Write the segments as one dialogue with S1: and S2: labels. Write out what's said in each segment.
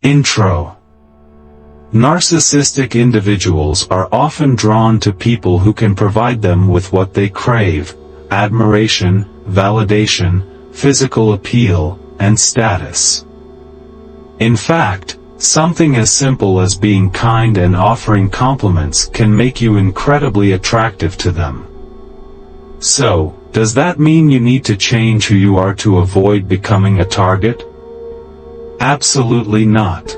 S1: Intro. Narcissistic individuals are often drawn to people who can provide them with what they crave: admiration, validation, physical appeal, and status. In fact, something as simple as being kind and offering compliments can make you incredibly attractive to them. So, does that mean you need to change who you are to avoid becoming a target? Absolutely not.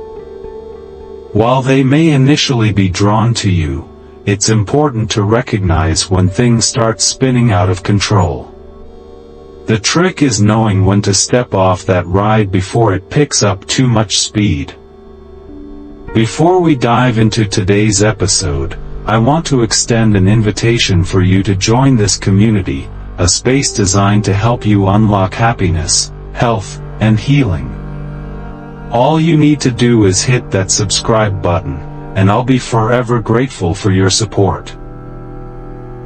S1: While they may initially be drawn to you, it's important to recognize when things start spinning out of control. The trick is knowing when to step off that ride before it picks up too much speed. Before we dive into today's episode, I want to extend an invitation for you to join this community, a space designed to help you unlock happiness, health, and healing. All you need to do is hit that subscribe button, and I'll be forever grateful for your support.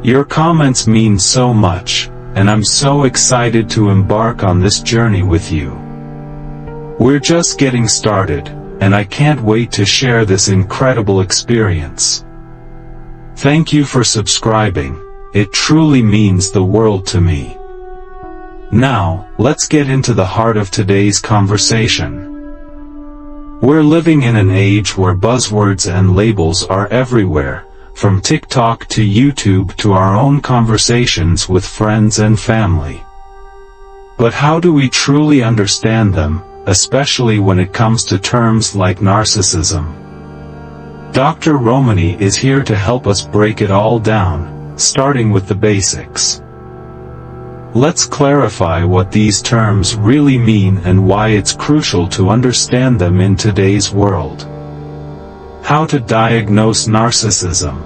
S1: Your comments mean so much, and I'm so excited to embark on this journey with you. We're just getting started, and I can't wait to share this incredible experience. Thank you for subscribing. It truly means the world to me. Now, let's get into the heart of today's conversation. We're living in an age where buzzwords and labels are everywhere, from TikTok to YouTube to our own conversations with friends and family. But how do we truly understand them, especially when it comes to terms like narcissism? Dr. Romani is here to help us break it all down, starting with the basics. Let's clarify what these terms really mean and why it's crucial to understand them in today's world. How to diagnose narcissism.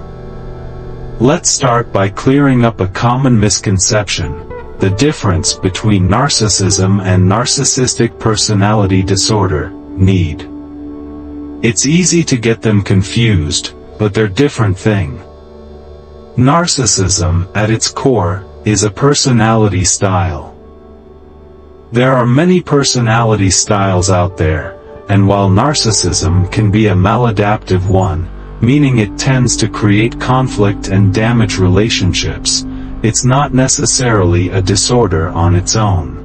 S1: Let's start by clearing up a common misconception: the difference between narcissism and narcissistic personality disorder, NED. It's easy to get them confused, but they're different things. Narcissism, at its core, is a personality style. There are many personality styles out there, and while narcissism can be a maladaptive one, meaning it tends to create conflict and damage relationships, it's not necessarily a disorder on its own.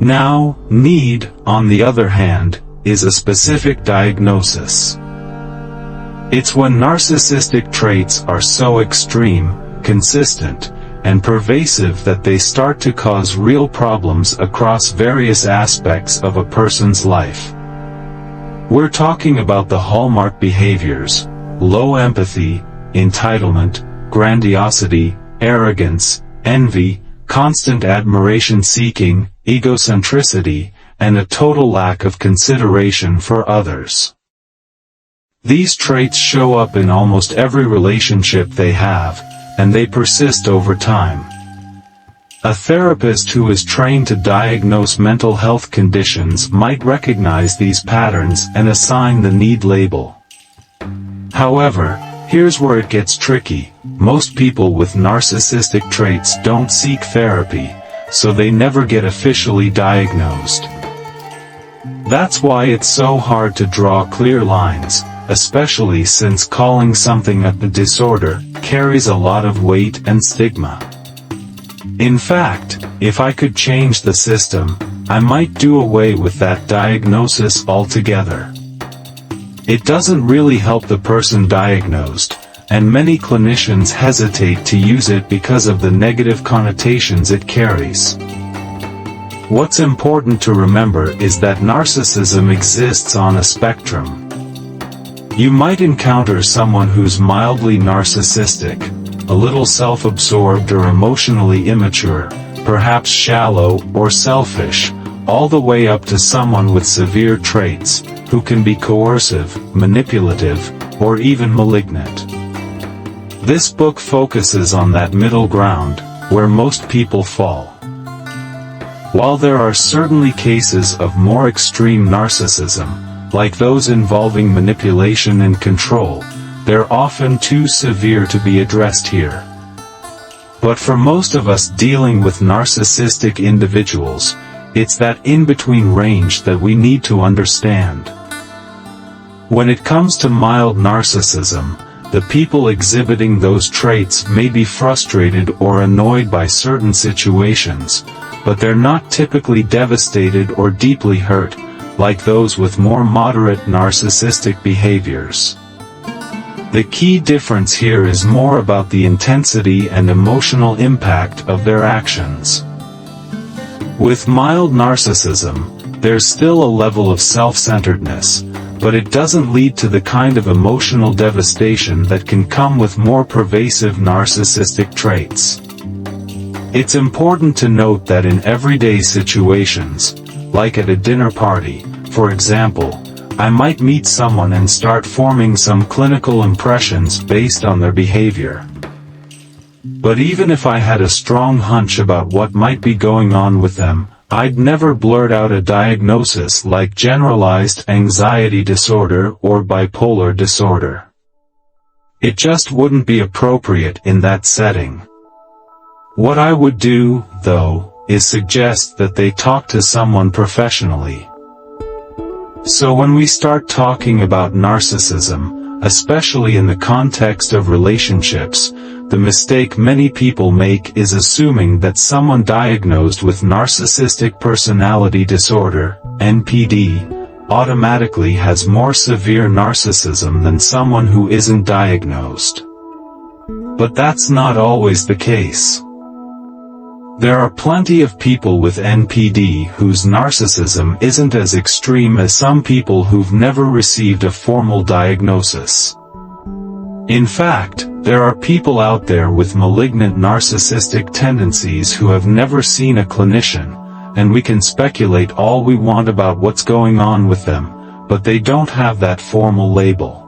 S1: Now, NED, on the other hand, is a specific diagnosis. It's when narcissistic traits are so extreme, consistent, and pervasive that they start to cause real problems across various aspects of a person's life. We're talking about the hallmark behaviors: low empathy, entitlement, grandiosity, arrogance, envy, constant admiration seeking, egocentricity, and a total lack of consideration for others. These traits show up in almost every relationship they have, and they persist over time. A therapist who is trained to diagnose mental health conditions might recognize these patterns and assign the NED label. However, here's where it gets tricky: most people with narcissistic traits don't seek therapy, so they never get officially diagnosed. That's why it's so hard to draw clear lines, especially since calling something a disorder carries a lot of weight and stigma. In fact, if I could change the system, I might do away with that diagnosis altogether. It doesn't really help the person diagnosed, and many clinicians hesitate to use it because of the negative connotations it carries. What's important to remember is that narcissism exists on a spectrum. You might encounter someone who's mildly narcissistic, a little self-absorbed or emotionally immature, perhaps shallow or selfish, all the way up to someone with severe traits, who can be coercive, manipulative, or even malignant. This book focuses on that middle ground, where most people fall. While there are certainly cases of more extreme narcissism, like those involving manipulation and control, they're often too severe to be addressed here. But for most of us dealing with narcissistic individuals, it's that in-between range that we need to understand. When it comes to mild narcissism, the people exhibiting those traits may be frustrated or annoyed by certain situations, but they're not typically devastated or deeply hurt, like those with more moderate narcissistic behaviors. The key difference here is more about the intensity and emotional impact of their actions. With mild narcissism, there's still a level of self-centeredness, but it doesn't lead to the kind of emotional devastation that can come with more pervasive narcissistic traits. It's important to note that in everyday situations, like at a dinner party, for example, I might meet someone and start forming some clinical impressions based on their behavior. But even if I had a strong hunch about what might be going on with them, I'd never blurt out a diagnosis like generalized anxiety disorder or bipolar disorder. It just wouldn't be appropriate in that setting. What I would do, though, is suggest that they talk to someone professionally. So when we start talking about narcissism, especially in the context of relationships, the mistake many people make is assuming that someone diagnosed with narcissistic personality disorder, NPD, automatically has more severe narcissism than someone who isn't diagnosed. But that's not always the case. There are plenty of people with NPD whose narcissism isn't as extreme as some people who've never received a formal diagnosis. In fact, there are people out there with malignant narcissistic tendencies who have never seen a clinician, and we can speculate all we want about what's going on with them, but they don't have that formal label.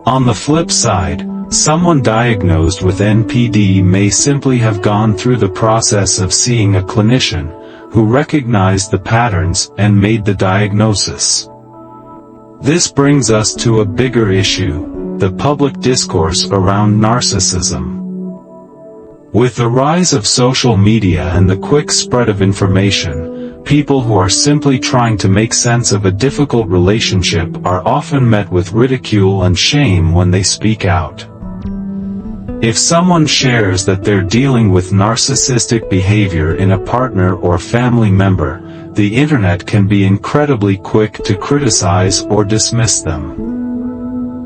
S1: On the flip side, someone diagnosed with NPD may simply have gone through the process of seeing a clinician, who recognized the patterns and made the diagnosis. This brings us to a bigger issue: the public discourse around narcissism. With the rise of social media and the quick spread of information, people who are simply trying to make sense of a difficult relationship are often met with ridicule and shame when they speak out. If someone shares that they're dealing with narcissistic behavior in a partner or family member, the internet can be incredibly quick to criticize or dismiss them.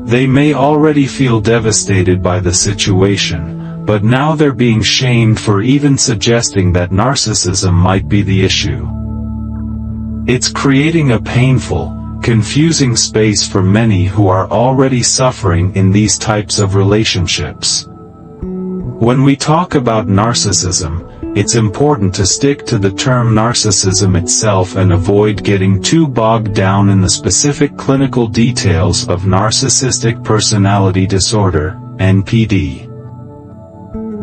S1: They may already feel devastated by the situation, but now they're being shamed for even suggesting that narcissism might be the issue. It's creating a painful, confusing space for many who are already suffering in these types of relationships. When we talk about narcissism, it's important to stick to the term narcissism itself and avoid getting too bogged down in the specific clinical details of narcissistic personality disorder, NPD.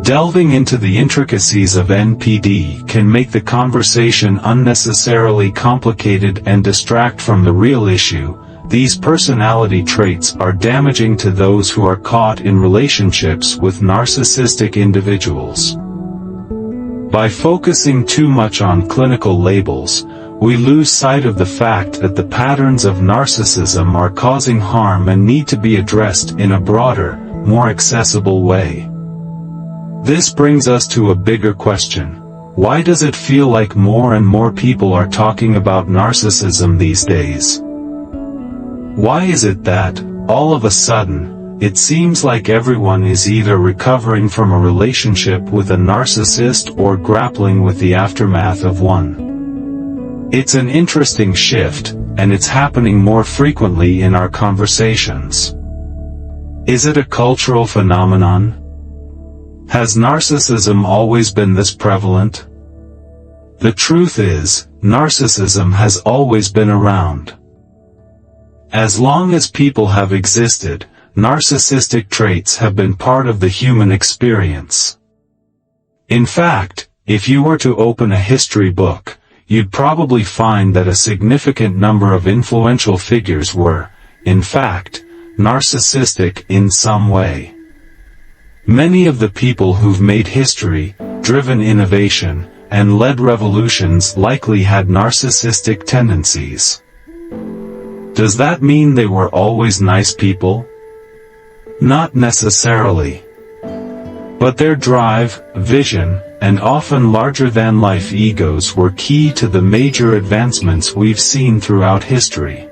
S1: Delving into the intricacies of NPD can make the conversation unnecessarily complicated and distract from the real issue. These personality traits are damaging to those who are caught in relationships with narcissistic individuals. By focusing too much on clinical labels, we lose sight of the fact that the patterns of narcissism are causing harm and need to be addressed in a broader, more accessible way. This brings us to a bigger question: why does it feel like more and more people are talking about narcissism these days? Why is it that, all of a sudden, it seems like everyone is either recovering from a relationship with a narcissist or grappling with the aftermath of one? It's an interesting shift, and it's happening more frequently in our conversations. Is it a cultural phenomenon? Has narcissism always been this prevalent? The truth is, narcissism has always been around. As long as people have existed, narcissistic traits have been part of the human experience. In fact, if you were to open a history book, you'd probably find that a significant number of influential figures were, in fact, narcissistic in some way. Many of the people who've made history, driven innovation, and led revolutions likely had narcissistic tendencies. Does that mean they were always nice people? Not necessarily. But their drive, vision, and often larger-than-life egos were key to the major advancements we've seen throughout history.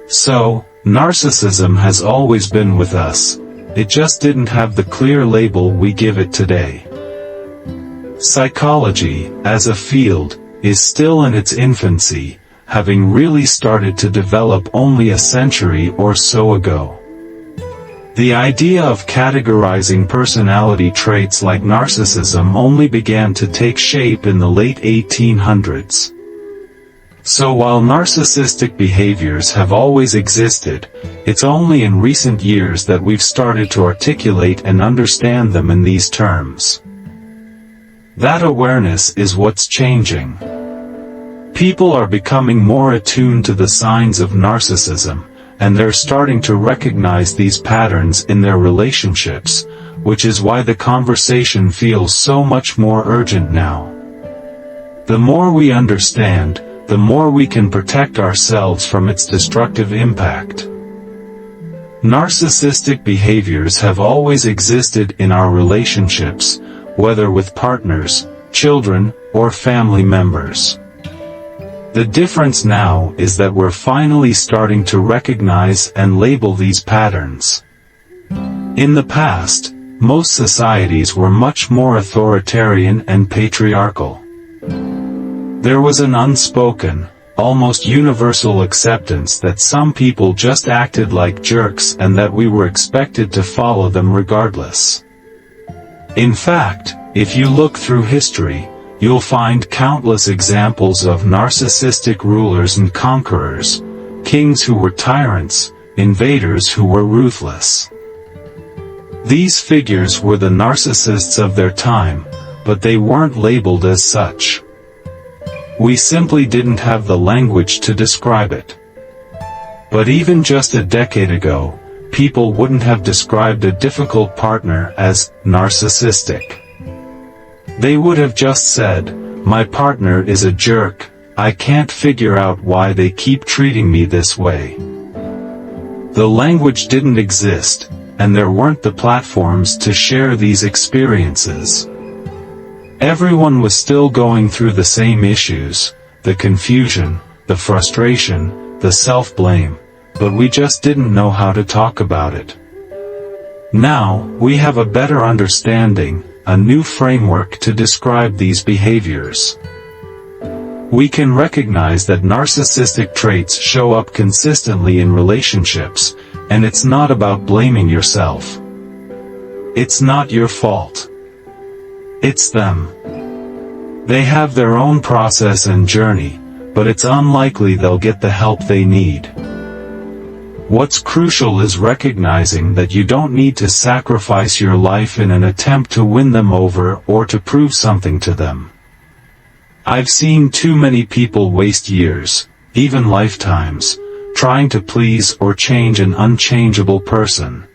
S1: So, narcissism has always been with us. It just didn't have the clear label we give it today. Psychology, as a field, is still in its infancy, having really started to develop only a century or so ago. The idea of categorizing personality traits like narcissism only began to take shape in the late 1800s. So while narcissistic behaviors have always existed, it's only in recent years that we've started to articulate and understand them in these terms. That awareness is what's changing. People are becoming more attuned to the signs of narcissism, and they're starting to recognize these patterns in their relationships, which is why the conversation feels so much more urgent now. The more we understand, the more we can protect ourselves from its destructive impact. Narcissistic behaviors have always existed in our relationships, whether with partners, children, or family members. The difference now is that we're finally starting to recognize and label these patterns. In the past, most societies were much more authoritarian and patriarchal. There was an unspoken, almost universal acceptance that some people just acted like jerks and that we were expected to follow them regardless. In fact, if you look through history, you'll find countless examples of narcissistic rulers and conquerors, kings who were tyrants, invaders who were ruthless. These figures were the narcissists of their time, but they weren't labeled as such. We simply didn't have the language to describe it. But even just a decade ago, people wouldn't have described a difficult partner as narcissistic. They would have just said, "My partner is a jerk, I can't figure out why they keep treating me this way." The language didn't exist, and there weren't the platforms to share these experiences. Everyone was still going through the same issues, the confusion, the frustration, the self-blame, but we just didn't know how to talk about it. Now, we have a better understanding, a new framework to describe these behaviors. We can recognize that narcissistic traits show up consistently in relationships, and it's not about blaming yourself. It's not your fault. It's them. They have their own process and journey, but it's unlikely they'll get the help they need. What's crucial is recognizing that you don't need to sacrifice your life in an attempt to win them over or to prove something to them. I've seen too many people waste years, even lifetimes, trying to please or change an unchangeable person.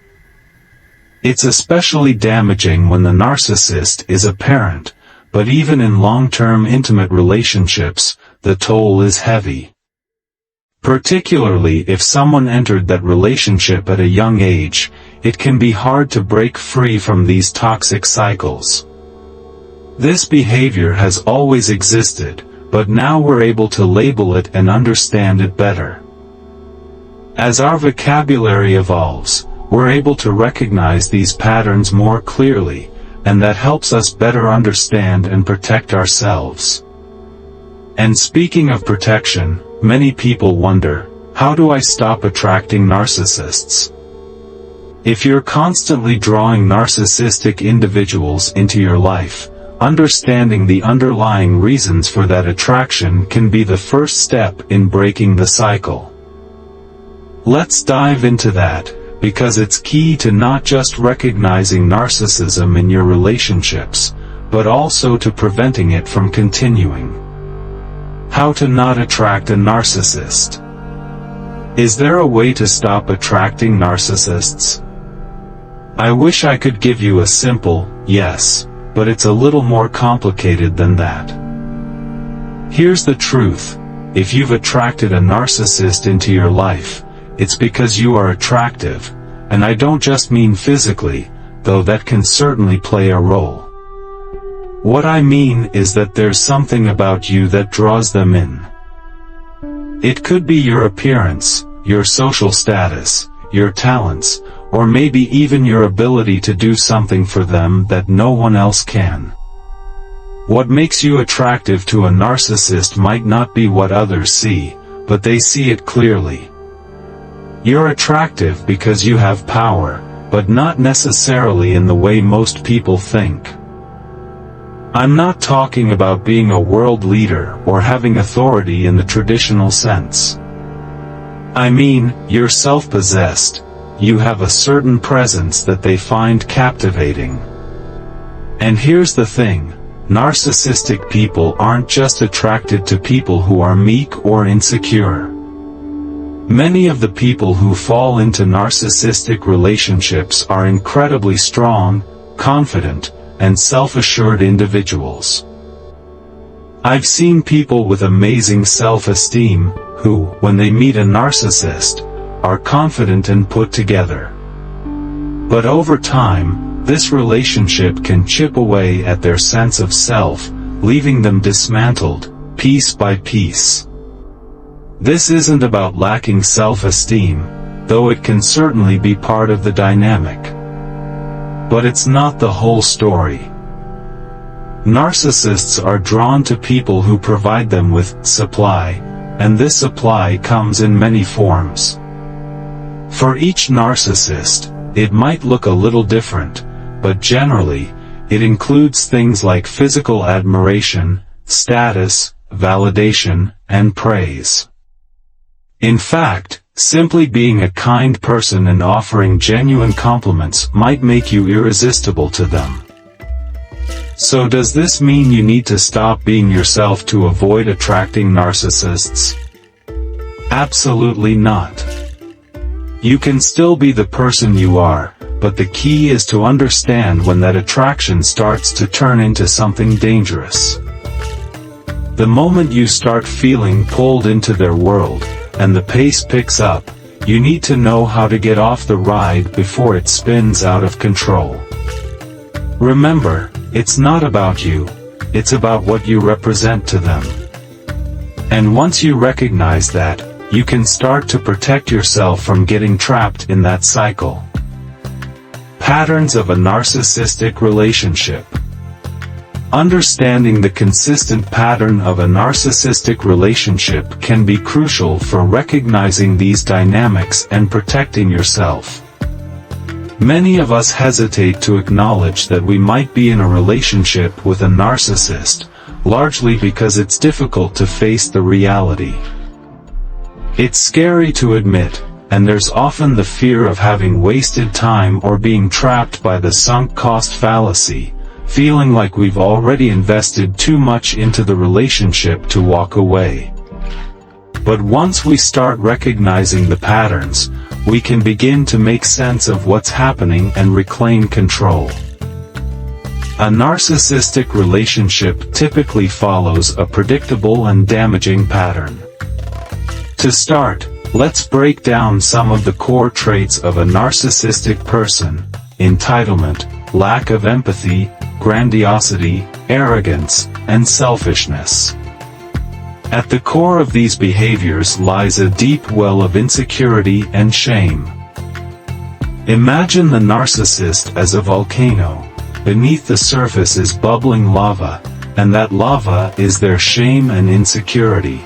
S1: It's especially damaging when the narcissist is a parent, but even in long-term intimate relationships, the toll is heavy. Particularly if someone entered that relationship at a young age, it can be hard to break free from these toxic cycles. This behavior has always existed, but now we're able to label it and understand it better. As our vocabulary evolves, we're able to recognize these patterns more clearly, and that helps us better understand and protect ourselves. And speaking of protection, many people wonder, how do I stop attracting narcissists? If you're constantly drawing narcissistic individuals into your life, understanding the underlying reasons for that attraction can be the first step in breaking the cycle. Let's dive into that, because it's key to not just recognizing narcissism in your relationships, but also to preventing it from continuing. How to not attract a narcissist. Is there a way to stop attracting narcissists? I wish I could give you a simple yes, but it's a little more complicated than that. Here's the truth. if you've attracted a narcissist into your life, it's because you are attractive, and I don't just mean physically, though that can certainly play a role. What I mean is that there's something about you that draws them in. It could be your appearance, your social status, your talents, or maybe even your ability to do something for them that no one else can. What makes you attractive to a narcissist might not be what others see, but they see it clearly. You're attractive because you have power, but not necessarily in the way most people think. I'm not talking about being a world leader or having authority in the traditional sense. I mean, you're self-possessed. You have a certain presence that they find captivating. And here's the thing, narcissistic people aren't just attracted to people who are meek or insecure. Many of the people who fall into narcissistic relationships are incredibly strong, confident, and self-assured individuals. I've seen people with amazing self-esteem, who, when they meet a narcissist, are confident and put together. But over time, this relationship can chip away at their sense of self, leaving them dismantled, piece by piece. This isn't about lacking self-esteem, though it can certainly be part of the dynamic. But it's not the whole story. Narcissists are drawn to people who provide them with supply, and this supply comes in many forms. For each narcissist, it might look a little different, but generally, it includes things like physical admiration, status, validation, and praise. In fact, simply being a kind person and offering genuine compliments might make you irresistible to them. So does this mean you need to stop being yourself to avoid attracting narcissists? Absolutely not. You can still be the person you are, but the key is to understand when that attraction starts to turn into something dangerous. The moment you start feeling pulled into their world, and the pace picks up, you need to know how to get off the ride before it spins out of control. Remember, it's not about you, it's about what you represent to them. And once you recognize that, you can start to protect yourself from getting trapped in that cycle. Patterns of a narcissistic relationship. Understanding the consistent pattern of a narcissistic relationship can be crucial for recognizing these dynamics and protecting yourself. Many of us hesitate to acknowledge that we might be in a relationship with a narcissist, largely because it's difficult to face the reality. It's scary to admit, and there's often the fear of having wasted time or being trapped by the sunk cost fallacy, feeling like we've already invested too much into the relationship to walk away. But once we start recognizing the patterns, we can begin to make sense of what's happening and reclaim control. A narcissistic relationship typically follows a predictable and damaging pattern. To start, let's break down some of the core traits of a narcissistic person: entitlement, lack of empathy, grandiosity, arrogance, and selfishness. At the core of these behaviors lies a deep well of insecurity and shame. Imagine the narcissist as a volcano. Beneath the surface is bubbling lava, and that lava is their shame and insecurity.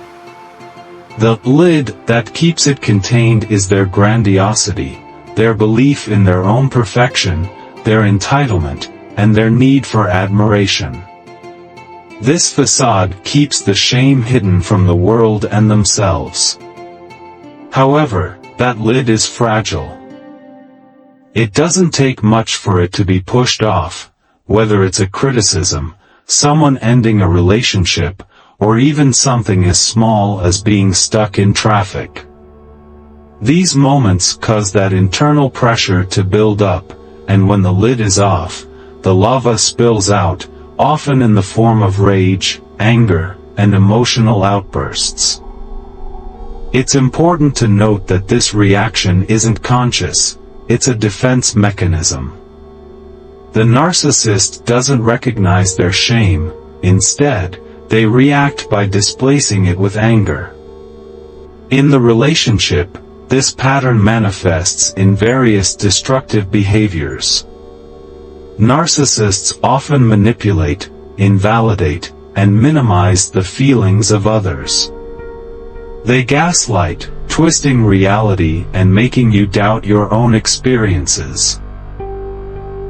S1: The lid that keeps it contained is their grandiosity, their belief in their own perfection, their entitlement, and their need for admiration. This facade keeps the shame hidden from the world and themselves. However, that lid is fragile. It doesn't take much for it to be pushed off, whether it's a criticism, someone ending a relationship, or even something as small as being stuck in traffic. These moments cause that internal pressure to build up, and when the lid is off, the lava spills out, often in the form of rage, anger, and emotional outbursts. It's important to note that this reaction isn't conscious, it's a defense mechanism. The narcissist doesn't recognize their shame, instead, they react by displacing it with anger. In the relationship, this pattern manifests in various destructive behaviors. Narcissists often manipulate, invalidate, and minimize the feelings of others. They gaslight, twisting reality and making you doubt your own experiences.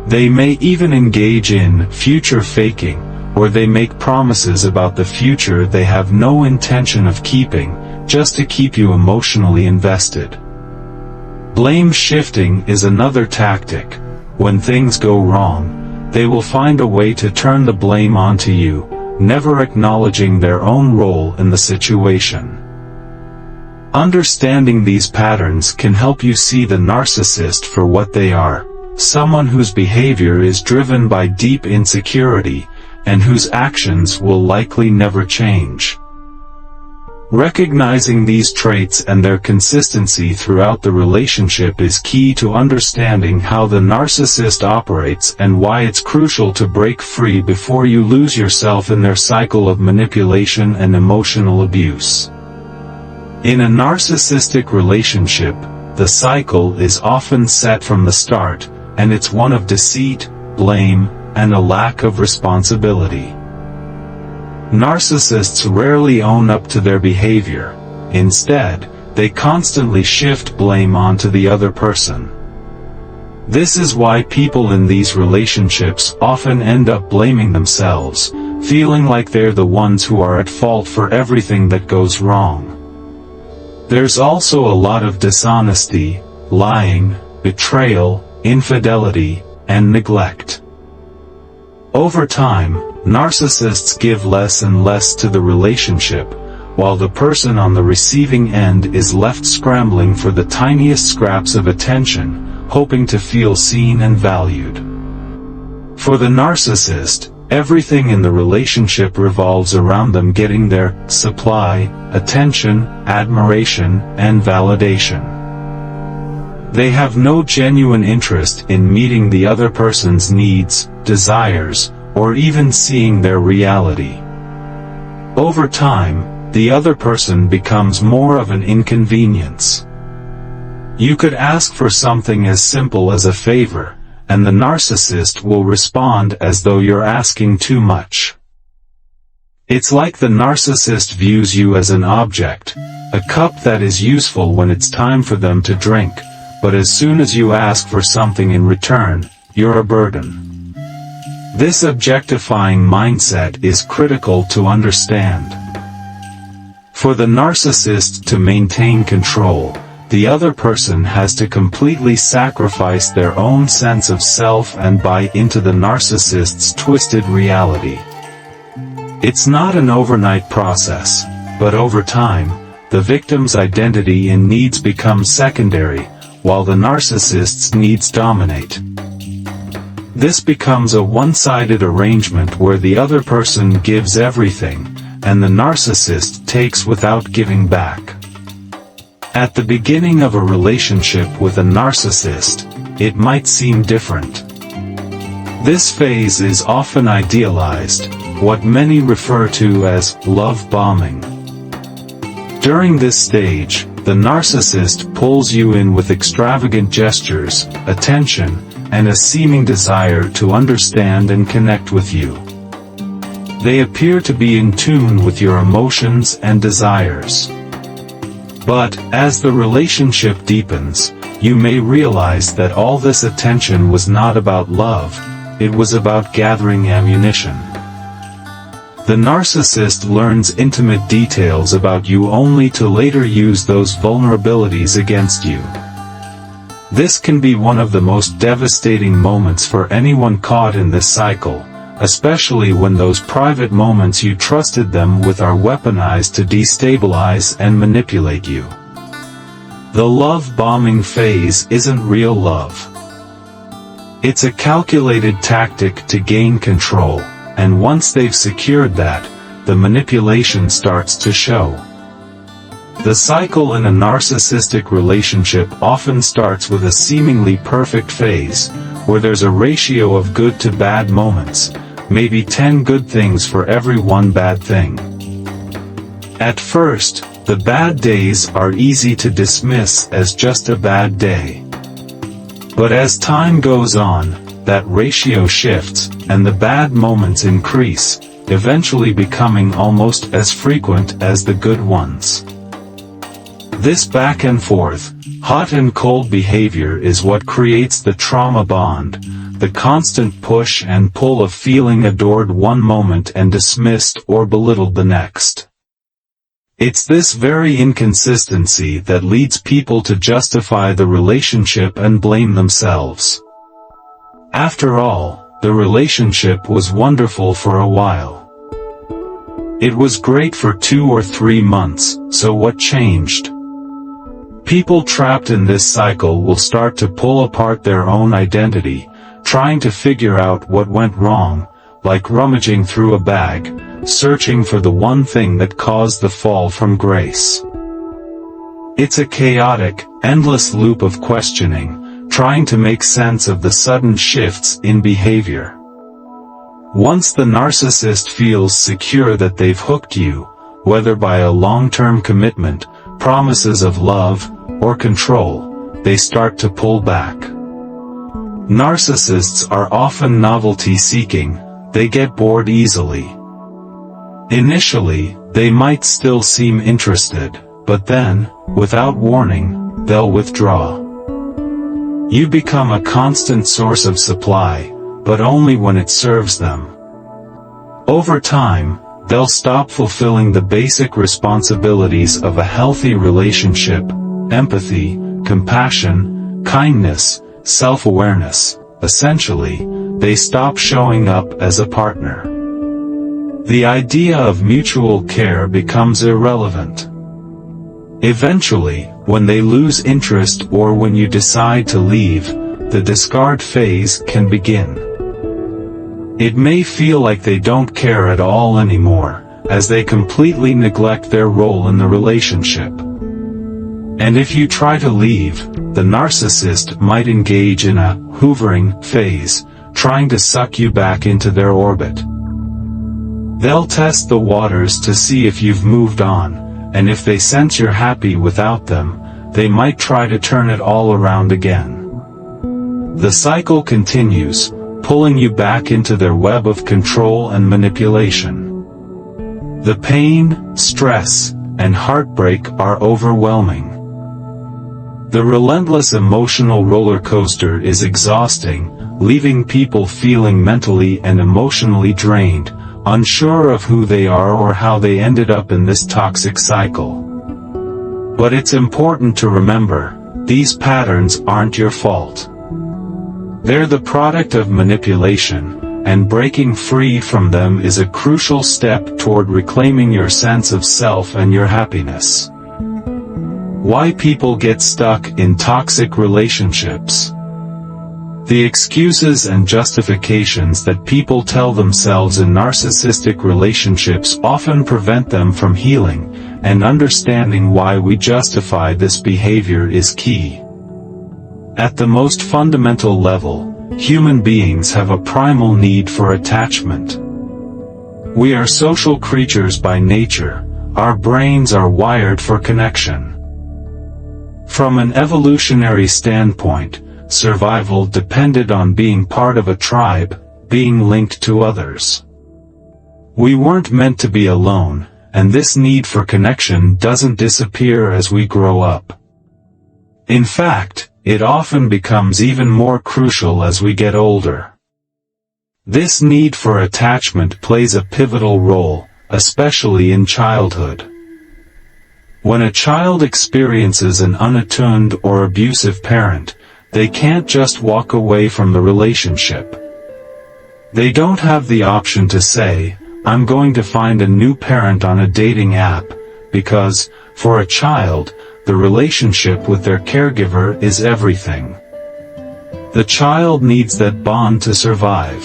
S1: They may even engage in future faking, or they make promises about the future they have no intention of keeping, just to keep you emotionally invested. Blame shifting is another tactic. When things go wrong, they will find a way to turn the blame onto you, never acknowledging their own role in the situation. Understanding these patterns can help you see the narcissist for what they are, someone whose behavior is driven by deep insecurity, and whose actions will likely never change. Recognizing these traits and their consistency throughout the relationship is key to understanding how the narcissist operates and why it's crucial to break free before you lose yourself in their cycle of manipulation and emotional abuse. In a narcissistic relationship, the cycle is often set from the start, and it's one of deceit, blame, and a lack of responsibility. Narcissists rarely own up to their behavior. Instead, they constantly shift blame onto the other person. This is why people in these relationships often end up blaming themselves, feeling like they're the ones who are at fault for everything that goes wrong. There's also a lot of dishonesty, lying, betrayal, infidelity, and neglect. Over time, narcissists give less and less to the relationship, while the person on the receiving end is left scrambling for the tiniest scraps of attention, hoping to feel seen and valued. For the narcissist, everything in the relationship revolves around them getting their supply, attention, admiration, and validation. They have no genuine interest in meeting the other person's needs, desires, or even seeing their reality. Over time, the other person becomes more of an inconvenience. You could ask for something as simple as a favor, and the narcissist will respond as though you're asking too much. It's like the narcissist views you as an object, a cup that is useful when it's time for them to drink, but as soon as you ask for something in return, you're a burden. This objectifying mindset is critical to understand. For the narcissist to maintain control, the other person has to completely sacrifice their own sense of self and buy into the narcissist's twisted reality. It's not an overnight process, but over time, the victim's identity and needs become secondary, while the narcissist's needs dominate. This becomes a one-sided arrangement where the other person gives everything, and the narcissist takes without giving back. At the beginning of a relationship with a narcissist, it might seem different. This phase is often idealized, what many refer to as love bombing. During this stage, the narcissist pulls you in with extravagant gestures, attention, and a seeming desire to understand and connect with you. They appear to be in tune with your emotions and desires. But, as the relationship deepens, you may realize that all this attention was not about love, it was about gathering ammunition. The narcissist learns intimate details about you only to later use those vulnerabilities against you. This can be one of the most devastating moments for anyone caught in this cycle, especially when those private moments you trusted them with are weaponized to destabilize and manipulate you. The love bombing phase isn't real love. It's a calculated tactic to gain control, and once they've secured that, the manipulation starts to show. The cycle in a narcissistic relationship often starts with a seemingly perfect phase, where there's a ratio of good to bad moments, maybe 10 good things for every one bad thing. At first, the bad days are easy to dismiss as just a bad day. But as time goes on, that ratio shifts, and the bad moments increase, eventually becoming almost as frequent as the good ones. This back and forth, hot and cold behavior is what creates the trauma bond, the constant push and pull of feeling adored one moment and dismissed or belittled the next. It's this very inconsistency that leads people to justify the relationship and blame themselves. After all, the relationship was wonderful for a while. It was great for 2 or 3 months, so what changed? People trapped in this cycle will start to pull apart their own identity, trying to figure out what went wrong, like rummaging through a bag, searching for the one thing that caused the fall from grace. It's a chaotic, endless loop of questioning, trying to make sense of the sudden shifts in behavior. Once the narcissist feels secure that they've hooked you, whether by a long-term commitment, promises of love, or control, they start to pull back. Narcissists are often novelty-seeking, they get bored easily. Initially, they might still seem interested, but then, without warning, they'll withdraw. You become a constant source of supply, but only when it serves them. Over time, they'll stop fulfilling the basic responsibilities of a healthy relationship: empathy, compassion, kindness, self-awareness. Essentially, they stop showing up as a partner. The idea of mutual care becomes irrelevant. Eventually, when they lose interest or when you decide to leave, the discard phase can begin. It may feel like they don't care at all anymore, as they completely neglect their role in the relationship. And if you try to leave, the narcissist might engage in a hoovering phase, trying to suck you back into their orbit. They'll test the waters to see if you've moved on, and if they sense you're happy without them, they might try to turn it all around again. The cycle continues, pulling you back into their web of control and manipulation. The pain, stress, and heartbreak are overwhelming. The relentless emotional roller coaster is exhausting, leaving people feeling mentally and emotionally drained, unsure of who they are or how they ended up in this toxic cycle. But it's important to remember, these patterns aren't your fault. They're the product of manipulation, and breaking free from them is a crucial step toward reclaiming your sense of self and your happiness. Why people get stuck in toxic relationships. The excuses and justifications that people tell themselves in narcissistic relationships often prevent them from healing, and understanding why we justify this behavior is key. At the most fundamental level, human beings have a primal need for attachment. We are social creatures by nature, our brains are wired for connection. From an evolutionary standpoint, survival depended on being part of a tribe, being linked to others. We weren't meant to be alone, and this need for connection doesn't disappear as we grow up. In fact, it often becomes even more crucial as we get older. This need for attachment plays a pivotal role, especially in childhood. When a child experiences an unattuned or abusive parent, they can't just walk away from the relationship. They don't have the option to say, "I'm going to find a new parent on a dating app," because, for a child, the relationship with their caregiver is everything. The child needs that bond to survive.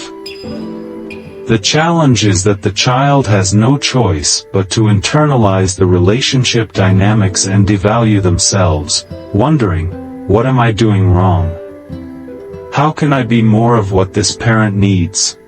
S1: The challenge is that the child has no choice but to internalize the relationship dynamics and devalue themselves, wondering, what am I doing wrong? How can I be more of what this parent needs?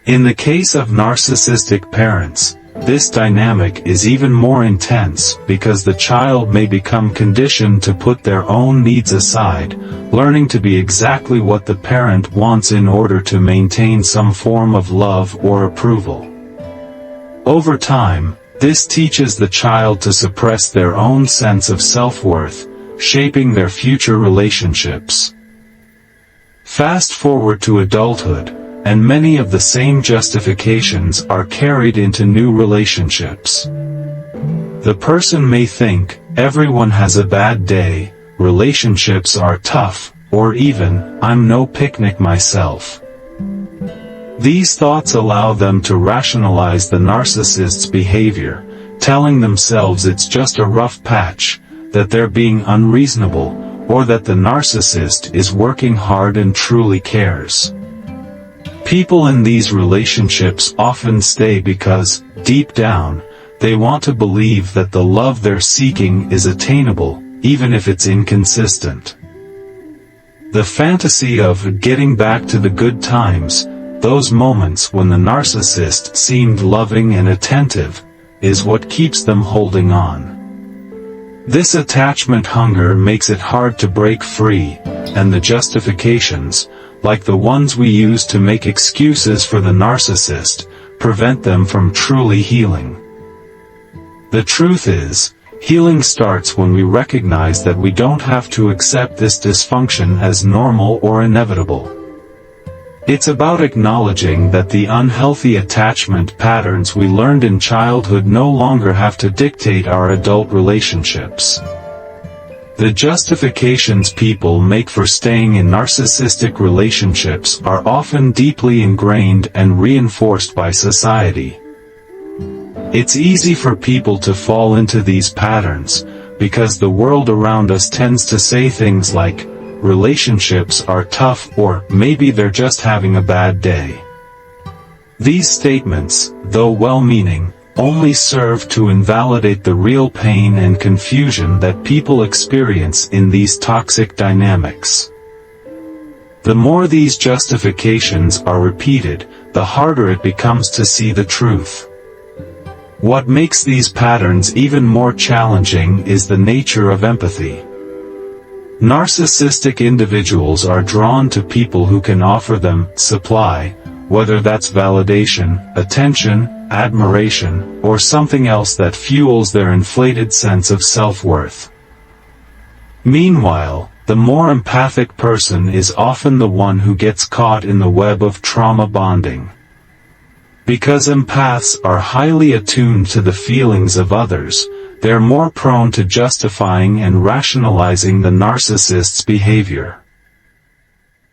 S1: In the case of narcissistic parents, this dynamic is even more intense because the child may become conditioned to put their own needs aside, learning to be exactly what the parent wants in order to maintain some form of love or approval. Over time, this teaches the child to suppress their own sense of self-worth, shaping their future relationships. Fast forward to adulthood, and many of the same justifications are carried into new relationships. The person may think, everyone has a bad day, relationships are tough, or even, I'm no picnic myself. These thoughts allow them to rationalize the narcissist's behavior, telling themselves it's just a rough patch, that they're being unreasonable, or that the narcissist is working hard and truly cares. People in these relationships often stay because, deep down, they want to believe that the love they're seeking is attainable, even if it's inconsistent. The fantasy of getting back to the good times, those moments when the narcissist seemed loving and attentive, is what keeps them holding on. This attachment hunger makes it hard to break free, and the justifications, like the ones we use to make excuses for the narcissist, prevent them from truly healing. The truth is, healing starts when we recognize that we don't have to accept this dysfunction as normal or inevitable. It's about acknowledging that the unhealthy attachment patterns we learned in childhood no longer have to dictate our adult relationships. The justifications people make for staying in narcissistic relationships are often deeply ingrained and reinforced by society. It's easy for people to fall into these patterns, because the world around us tends to say things like, relationships are tough, or maybe they're just having a bad day. These statements, though well-meaning, only serve to invalidate the real pain and confusion that people experience in these toxic dynamics. The more these justifications are repeated, the harder it becomes to see the truth. What makes these patterns even more challenging is the nature of empathy. Narcissistic individuals are drawn to people who can offer them supply, whether that's validation, attention, admiration, or something else that fuels their inflated sense of self-worth. Meanwhile, the more empathic person is often the one who gets caught in the web of trauma bonding. Because empaths are highly attuned to the feelings of others, they're more prone to justifying and rationalizing the narcissist's behavior.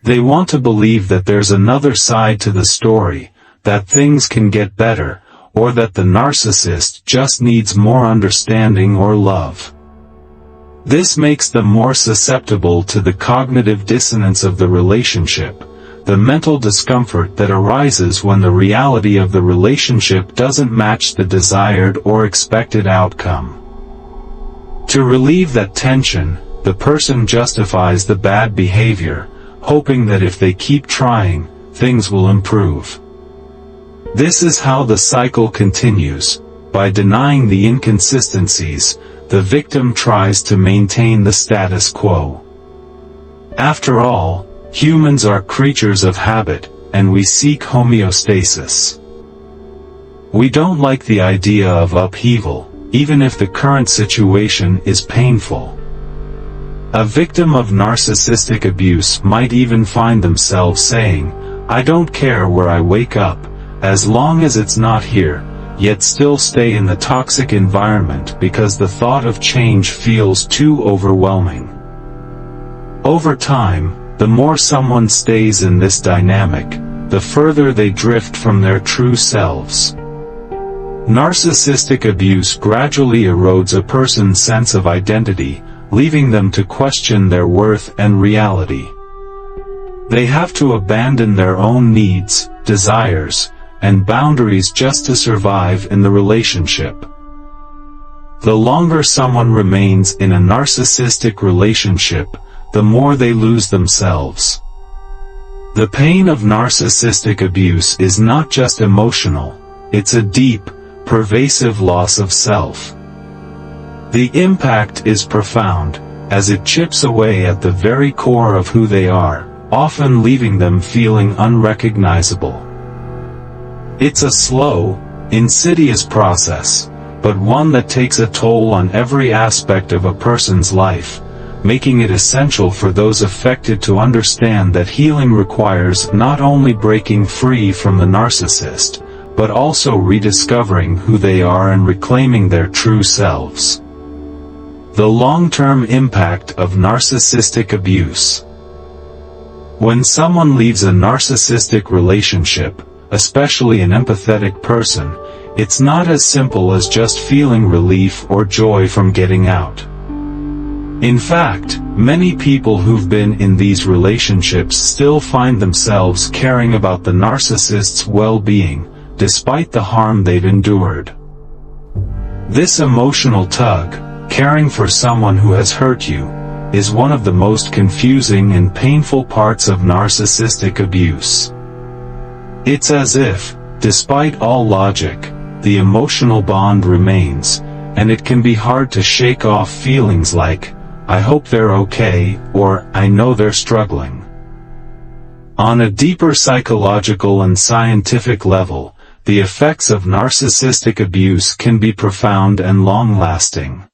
S1: They want to believe that there's another side to the story, that things can get better, or that the narcissist just needs more understanding or love. This makes them more susceptible to the cognitive dissonance of the relationship, the mental discomfort that arises when the reality of the relationship doesn't match the desired or expected outcome. To relieve that tension, the person justifies the bad behavior, hoping that if they keep trying, things will improve. This is how the cycle continues. By denying the inconsistencies, the victim tries to maintain the status quo. After all, humans are creatures of habit, and we seek homeostasis. We don't like the idea of upheaval, even if the current situation is painful. A victim of narcissistic abuse might even find themselves saying, "I don't care where I wake up, as long as it's not here," yet still stay in the toxic environment because the thought of change feels too overwhelming. Over time, the more someone stays in this dynamic, the further they drift from their true selves. Narcissistic abuse gradually erodes a person's sense of identity, leaving them to question their worth and reality. They have to abandon their own needs, desires, and boundaries just to survive in the relationship. The longer someone remains in a narcissistic relationship, the more they lose themselves. The pain of narcissistic abuse is not just emotional, it's a deep, pervasive loss of self. The impact is profound, as it chips away at the very core of who they are, often leaving them feeling unrecognizable. It's a slow, insidious process, but one that takes a toll on every aspect of a person's life, making it essential for those affected to understand that healing requires not only breaking free from the narcissist, but also rediscovering who they are and reclaiming their true selves. The long-term impact of narcissistic abuse. When someone leaves a narcissistic relationship, especially an empathetic person, it's not as simple as just feeling relief or joy from getting out. In fact, many people who've been in these relationships still find themselves caring about the narcissist's well-being, despite the harm they've endured. This emotional tug, caring for someone who has hurt you, is one of the most confusing and painful parts of narcissistic abuse. It's as if, despite all logic, the emotional bond remains, and it can be hard to shake off feelings like, "I hope they're okay," or "I know they're struggling." On a deeper psychological and scientific level, the effects of narcissistic abuse can be profound and long-lasting.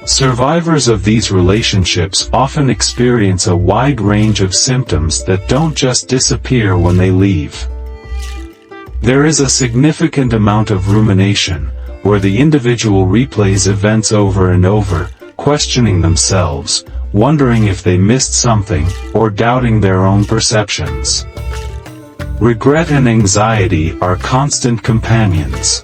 S1: Survivors of these relationships often experience a wide range of symptoms that don't just disappear when they leave. There is a significant amount of rumination, where the individual replays events over and over, questioning themselves, wondering if they missed something, or doubting their own perceptions. Regret and anxiety are constant companions.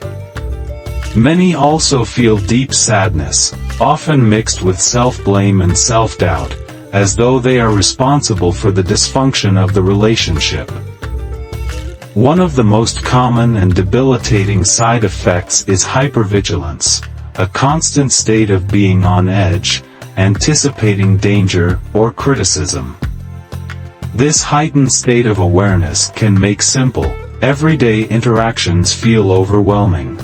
S1: Many also feel deep sadness, often mixed with self-blame and self-doubt, as though they are responsible for the dysfunction of the relationship. One of the most common and debilitating side effects is hypervigilance, a constant state of being on edge, anticipating danger or criticism. This heightened state of awareness can make simple, everyday interactions feel overwhelming.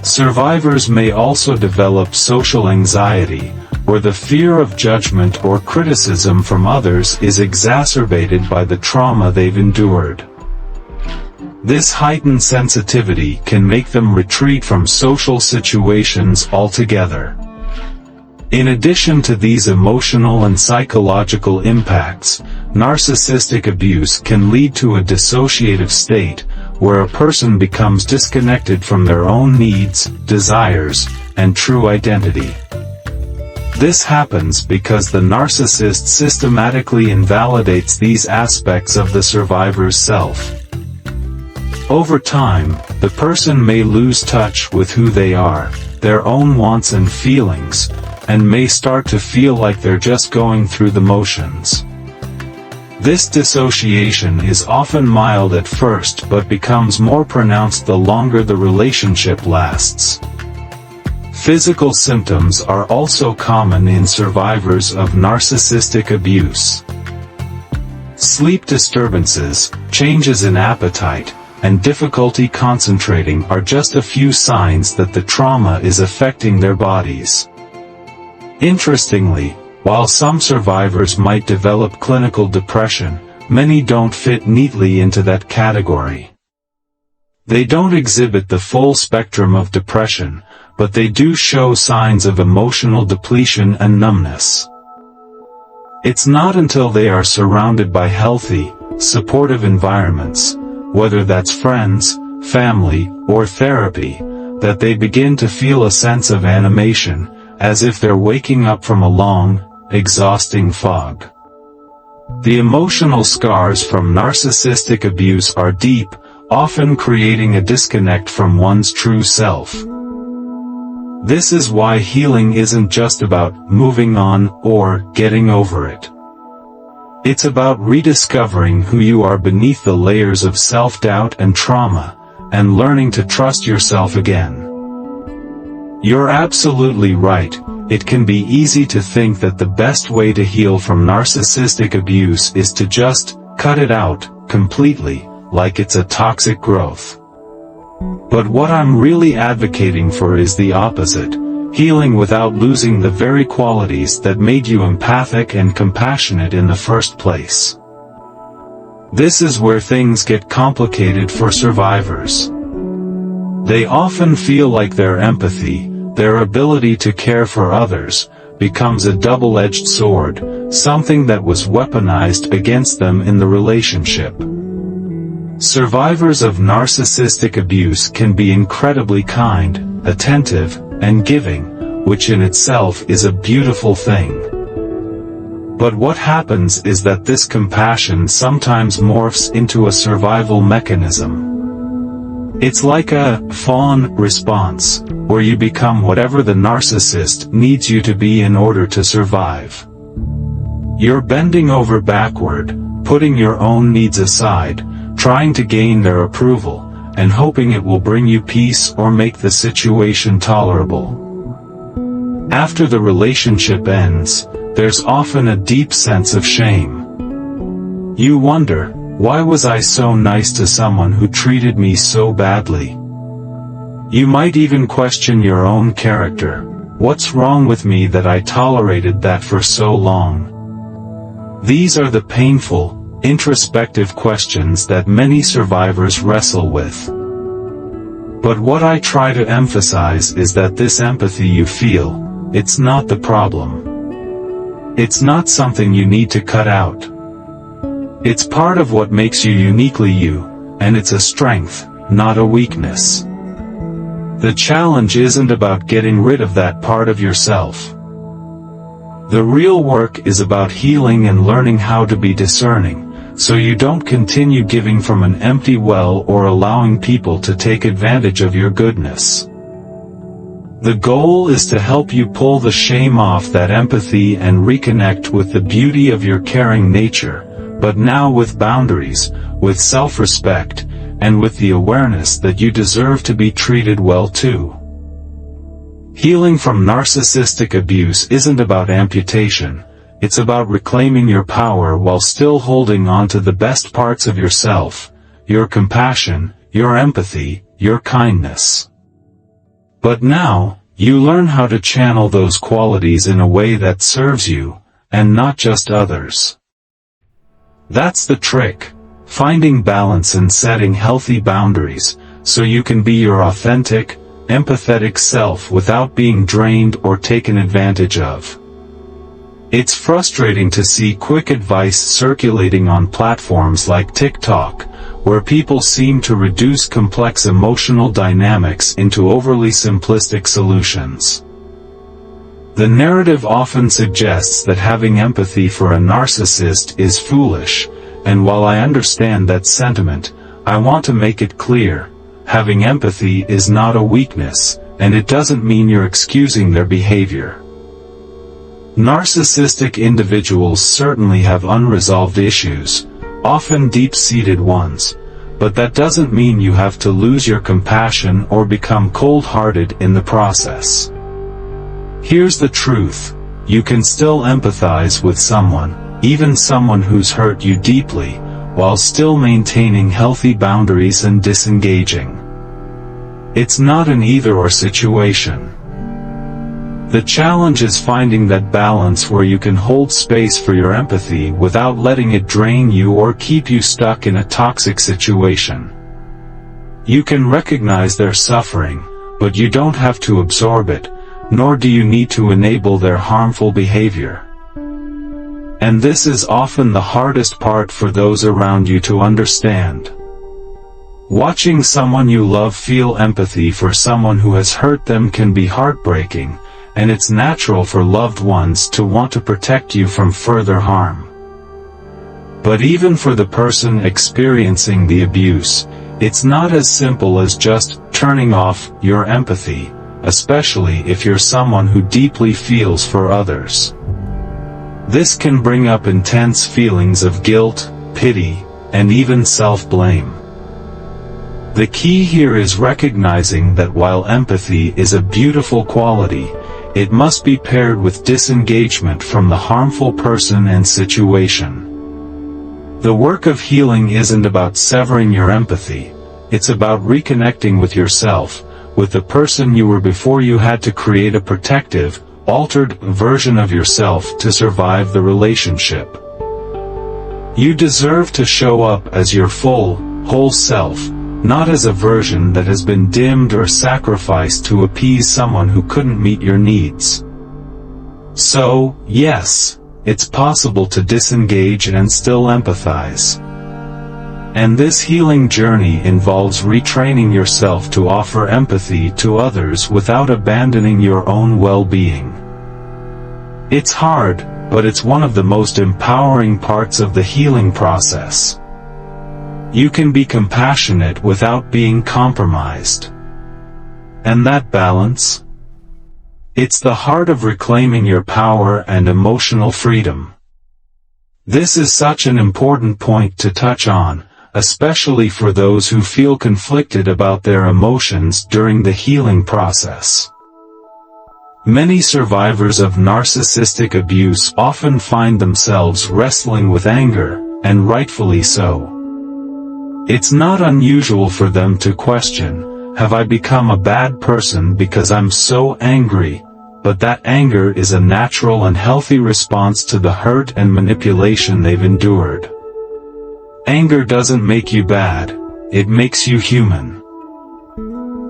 S1: Survivors may also develop social anxiety, where the fear of judgment or criticism from others is exacerbated by the trauma they've endured. This heightened sensitivity can make them retreat from social situations altogether. In addition to these emotional and psychological impacts, narcissistic abuse can lead to a dissociative state, where a person becomes disconnected from their own needs, desires, and true identity. This happens because the narcissist systematically invalidates these aspects of the survivor's self. Over time, the person may lose touch with who they are, their own wants and feelings, and may start to feel like they're just going through the motions. This dissociation is often mild at first but becomes more pronounced the longer the relationship lasts. Physical symptoms are also common in survivors of narcissistic abuse. Sleep disturbances, changes in appetite, and difficulty concentrating are just a few signs that the trauma is affecting their bodies. Interestingly, while some survivors might develop clinical depression, many don't fit neatly into that category. They don't exhibit the full spectrum of depression, but they do show signs of emotional depletion and numbness. It's not until they are surrounded by healthy, supportive environments, whether that's friends, family, or therapy, that they begin to feel a sense of animation, as if they're waking up from a long, exhausting fog. The emotional scars from narcissistic abuse are deep, often creating a disconnect from one's true self. This is why healing isn't just about moving on or getting over it. It's about rediscovering who you are beneath the layers of self-doubt and trauma, and learning to trust yourself again. You're absolutely right. It can be easy to think that the best way to heal from narcissistic abuse is to just cut it out completely, like it's a toxic growth. But what I'm really advocating for is the opposite, healing without losing the very qualities that made you empathic and compassionate in the first place. This is where things get complicated for survivors. They often feel like their empathy, their ability to care for others, becomes a double-edged sword, something that was weaponized against them in the relationship. Survivors of narcissistic abuse can be incredibly kind, attentive, and giving, which in itself is a beautiful thing. But what happens is that this compassion sometimes morphs into a survival mechanism. It's like a fawn response, where you become whatever the narcissist needs you to be in order to survive. You're bending over backward, putting your own needs aside, trying to gain their approval, and hoping it will bring you peace or make the situation tolerable. After the relationship ends, there's often a deep sense of shame. You wonder, why was I so nice to someone who treated me so badly? You might even question your own character. What's wrong with me that I tolerated that for so long? These are the painful, introspective questions that many survivors wrestle with. But what I try to emphasize is that this empathy you feel, it's not the problem. It's not something you need to cut out. It's part of what makes you uniquely you, and it's a strength, not a weakness. The challenge isn't about getting rid of that part of yourself. The real work is about healing and learning how to be discerning, so you don't continue giving from an empty well or allowing people to take advantage of your goodness. The goal is to help you pull the shame off that empathy and reconnect with the beauty of your caring nature, but now with boundaries, with self-respect, and with the awareness that you deserve to be treated well too. Healing from narcissistic abuse isn't about amputation, it's about reclaiming your power while still holding on to the best parts of yourself, your compassion, your empathy, your kindness. But now, you learn how to channel those qualities in a way that serves you, and not just others. That's the trick, finding balance and setting healthy boundaries, so you can be your authentic, empathetic self without being drained or taken advantage of. It's frustrating to see quick advice circulating on platforms like TikTok, where people seem to reduce complex emotional dynamics into overly simplistic solutions. The narrative often suggests that having empathy for a narcissist is foolish, and while I understand that sentiment, I want to make it clear, having empathy is not a weakness, and it doesn't mean you're excusing their behavior. Narcissistic individuals certainly have unresolved issues, often deep-seated ones, but that doesn't mean you have to lose your compassion or become cold-hearted in the process. Here's the truth, you can still empathize with someone, even someone who's hurt you deeply, while still maintaining healthy boundaries and disengaging. It's not an either-or situation. The challenge is finding that balance where you can hold space for your empathy without letting it drain you or keep you stuck in a toxic situation. You can recognize their suffering, but you don't have to absorb it, nor do you need to enable their harmful behavior. And this is often the hardest part for those around you to understand. Watching someone you love feel empathy for someone who has hurt them can be heartbreaking, and it's natural for loved ones to want to protect you from further harm. But even for the person experiencing the abuse, it's not as simple as just turning off your empathy, especially if you're someone who deeply feels for others. This can bring up intense feelings of guilt, pity, and even self-blame. The key here is recognizing that while empathy is a beautiful quality, it must be paired with disengagement from the harmful person and situation. The work of healing isn't about severing your empathy, it's about reconnecting with yourself, with the person you were before you had to create a protective, altered version of yourself to survive the relationship. You deserve to show up as your full, whole self, not as a version that has been dimmed or sacrificed to appease someone who couldn't meet your needs. So, yes, it's possible to disengage and still empathize. And this healing journey involves retraining yourself to offer empathy to others without abandoning your own well-being. It's hard, but it's one of the most empowering parts of the healing process. You can be compassionate without being compromised. And that balance? It's the heart of reclaiming your power and emotional freedom. This is such an important point to touch on, especially for those who feel conflicted about their emotions during the healing process. Many survivors of narcissistic abuse often find themselves wrestling with anger, and rightfully so. It's not unusual for them to question, have I become a bad person because I'm so angry? But that anger is a natural and healthy response to the hurt and manipulation they've endured. Anger doesn't make you bad, it makes you human.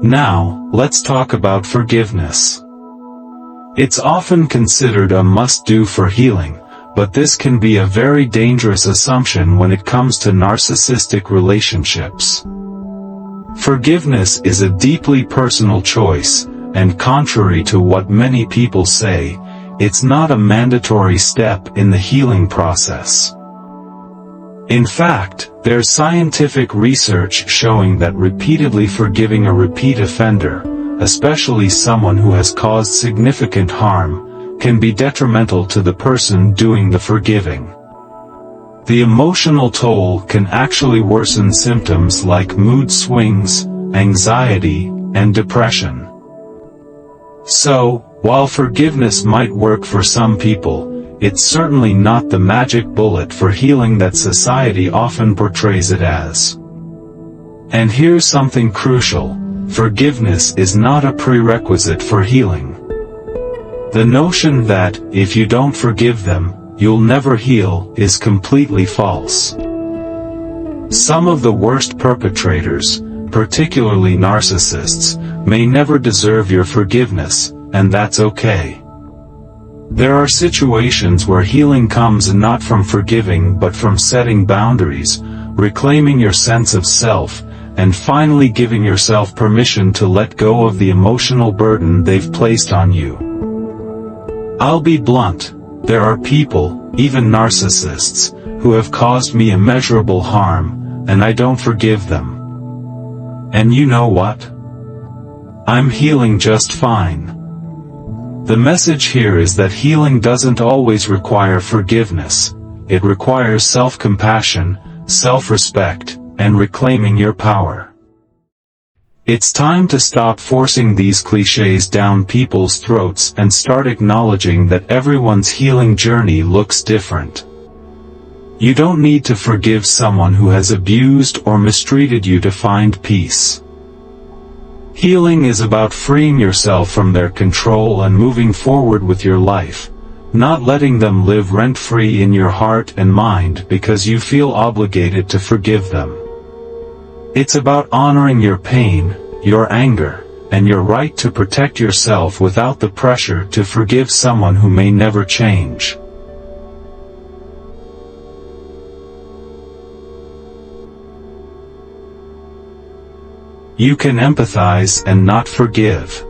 S1: Now, let's talk about forgiveness. It's often considered a must-do for healing, but this can be a very dangerous assumption when it comes to narcissistic relationships. Forgiveness is a deeply personal choice, and contrary to what many people say, it's not a mandatory step in the healing process. In fact, there's scientific research showing that repeatedly forgiving a repeat offender, especially someone who has caused significant harm, can be detrimental to the person doing the forgiving. The emotional toll can actually worsen symptoms like mood swings, anxiety, and depression. So, while forgiveness might work for some people, it's certainly not the magic bullet for healing that society often portrays it as. And here's something crucial: forgiveness is not a prerequisite for healing. The notion that, if you don't forgive them, you'll never heal, is completely false. Some of the worst perpetrators, particularly narcissists, may never deserve your forgiveness, and that's okay. There are situations where healing comes not from forgiving but from setting boundaries, reclaiming your sense of self, and finally giving yourself permission to let go of the emotional burden they've placed on you. I'll be blunt, there are people, even narcissists, who have caused me immeasurable harm, and I don't forgive them. And you know what? I'm healing just fine. The message here is that healing doesn't always require forgiveness, it requires self-compassion, self-respect, and reclaiming your power. It's time to stop forcing these cliches down people's throats and start acknowledging that everyone's healing journey looks different. You don't need to forgive someone who has abused or mistreated you to find peace. Healing is about freeing yourself from their control and moving forward with your life, not letting them live rent-free in your heart and mind because you feel obligated to forgive them. It's about honoring your pain, your anger, and your right to protect yourself without the pressure to forgive someone who may never change. You can empathize and not forgive.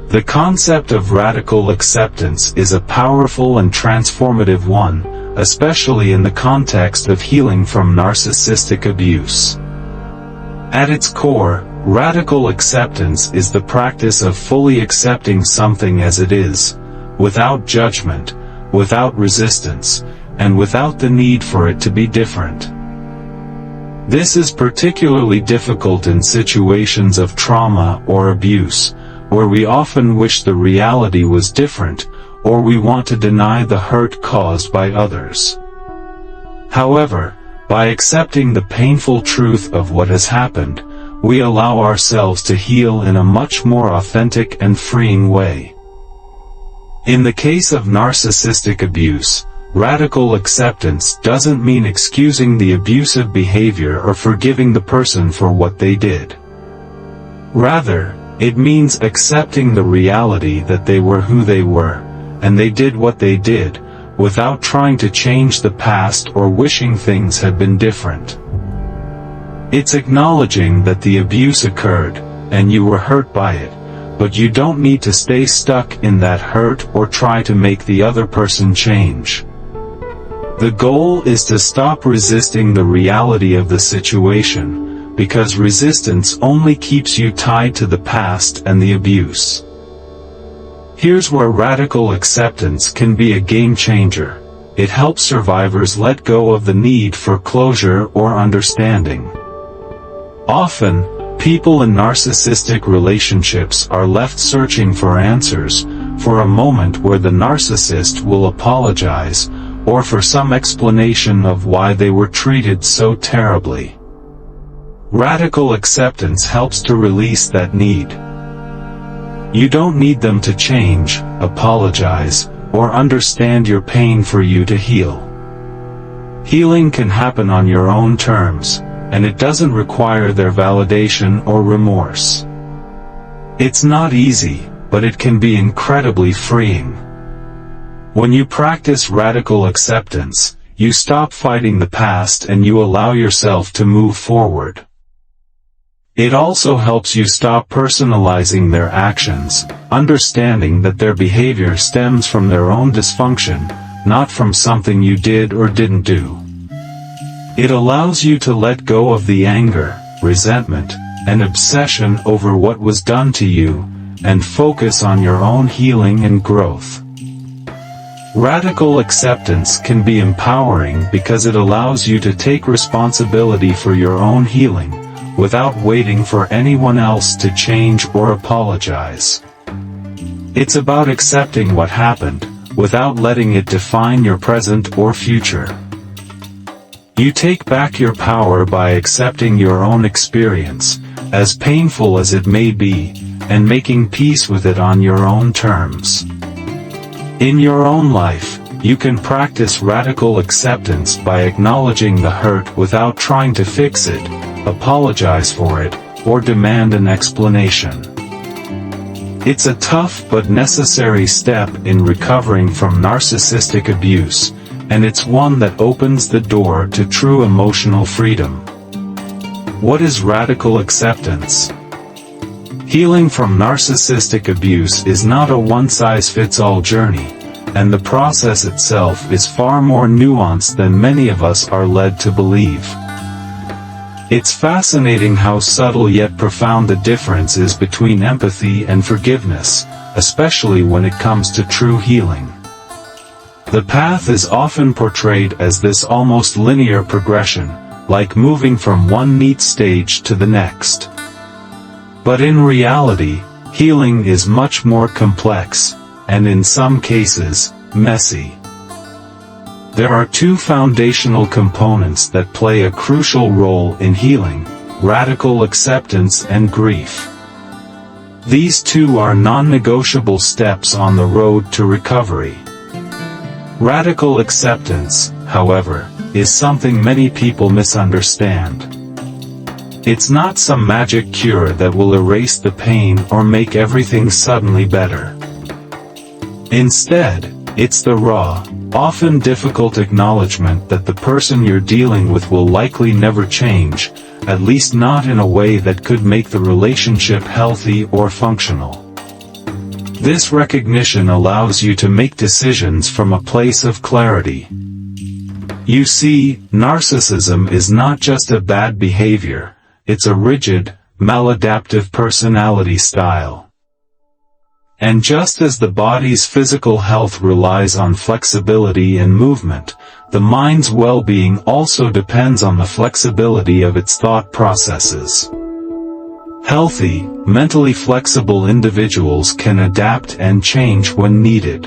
S1: The concept of radical acceptance is a powerful and transformative one, especially in the context of healing from narcissistic abuse. At its core, radical acceptance is the practice of fully accepting something as it is, without judgment, without resistance, and without the need for it to be different. This is particularly difficult in situations of trauma or abuse, where we often wish the reality was different, or we want to deny the hurt caused by others. However, by accepting the painful truth of what has happened, we allow ourselves to heal in a much more authentic and freeing way. In the case of narcissistic abuse, radical acceptance doesn't mean excusing the abusive behavior or forgiving the person for what they did. Rather, it means accepting the reality that they were who they were, and they did what they did, without trying to change the past or wishing things had been different. It's acknowledging that the abuse occurred, and you were hurt by it, but you don't need to stay stuck in that hurt or try to make the other person change. The goal is to stop resisting the reality of the situation, because resistance only keeps you tied to the past and the abuse. Here's where radical acceptance can be a game changer. It helps survivors let go of the need for closure or understanding. Often, people in narcissistic relationships are left searching for answers, for a moment where the narcissist will apologize, or for some explanation of why they were treated so terribly. Radical acceptance helps to release that need. You don't need them to change, apologize, or understand your pain for you to heal. Healing can happen on your own terms, and it doesn't require their validation or remorse. It's not easy, but it can be incredibly freeing. When you practice radical acceptance, you stop fighting the past and you allow yourself to move forward. It also helps you stop personalizing their actions, understanding that their behavior stems from their own dysfunction, not from something you did or didn't do. It allows you to let go of the anger, resentment, and obsession over what was done to you, and focus on your own healing and growth. Radical acceptance can be empowering because it allows you to take responsibility for your own healing, without waiting for anyone else to change or apologize. It's about accepting what happened, without letting it define your present or future. You take back your power by accepting your own experience, as painful as it may be, and making peace with it on your own terms. In your own life, you can practice radical acceptance by acknowledging the hurt without trying to fix it, apologize for it, or demand an explanation. It's a tough but necessary step in recovering from narcissistic abuse, and it's one that opens the door to true emotional freedom. What is radical acceptance? Healing from narcissistic abuse is not a one-size-fits-all journey, and the process itself is far more nuanced than many of us are led to believe. It's fascinating how subtle yet profound the difference is between empathy and forgiveness, especially when it comes to true healing. The path is often portrayed as this almost linear progression, like moving from one neat stage to the next. But in reality, healing is much more complex, and in some cases, messy. There are two foundational components that play a crucial role in healing: radical acceptance and grief. These two are non-negotiable steps on the road to recovery. Radical acceptance, however, is something many people misunderstand. It's not some magic cure that will erase the pain or make everything suddenly better. Instead, it's the raw, often difficult acknowledgement that the person you're dealing with will likely never change, at least not in a way that could make the relationship healthy or functional. This recognition allows you to make decisions from a place of clarity. You see, narcissism is not just a bad behavior, it's a rigid, maladaptive personality style. And just as the body's physical health relies on flexibility and movement, the mind's well-being also depends on the flexibility of its thought processes. Healthy, mentally flexible individuals can adapt and change when needed.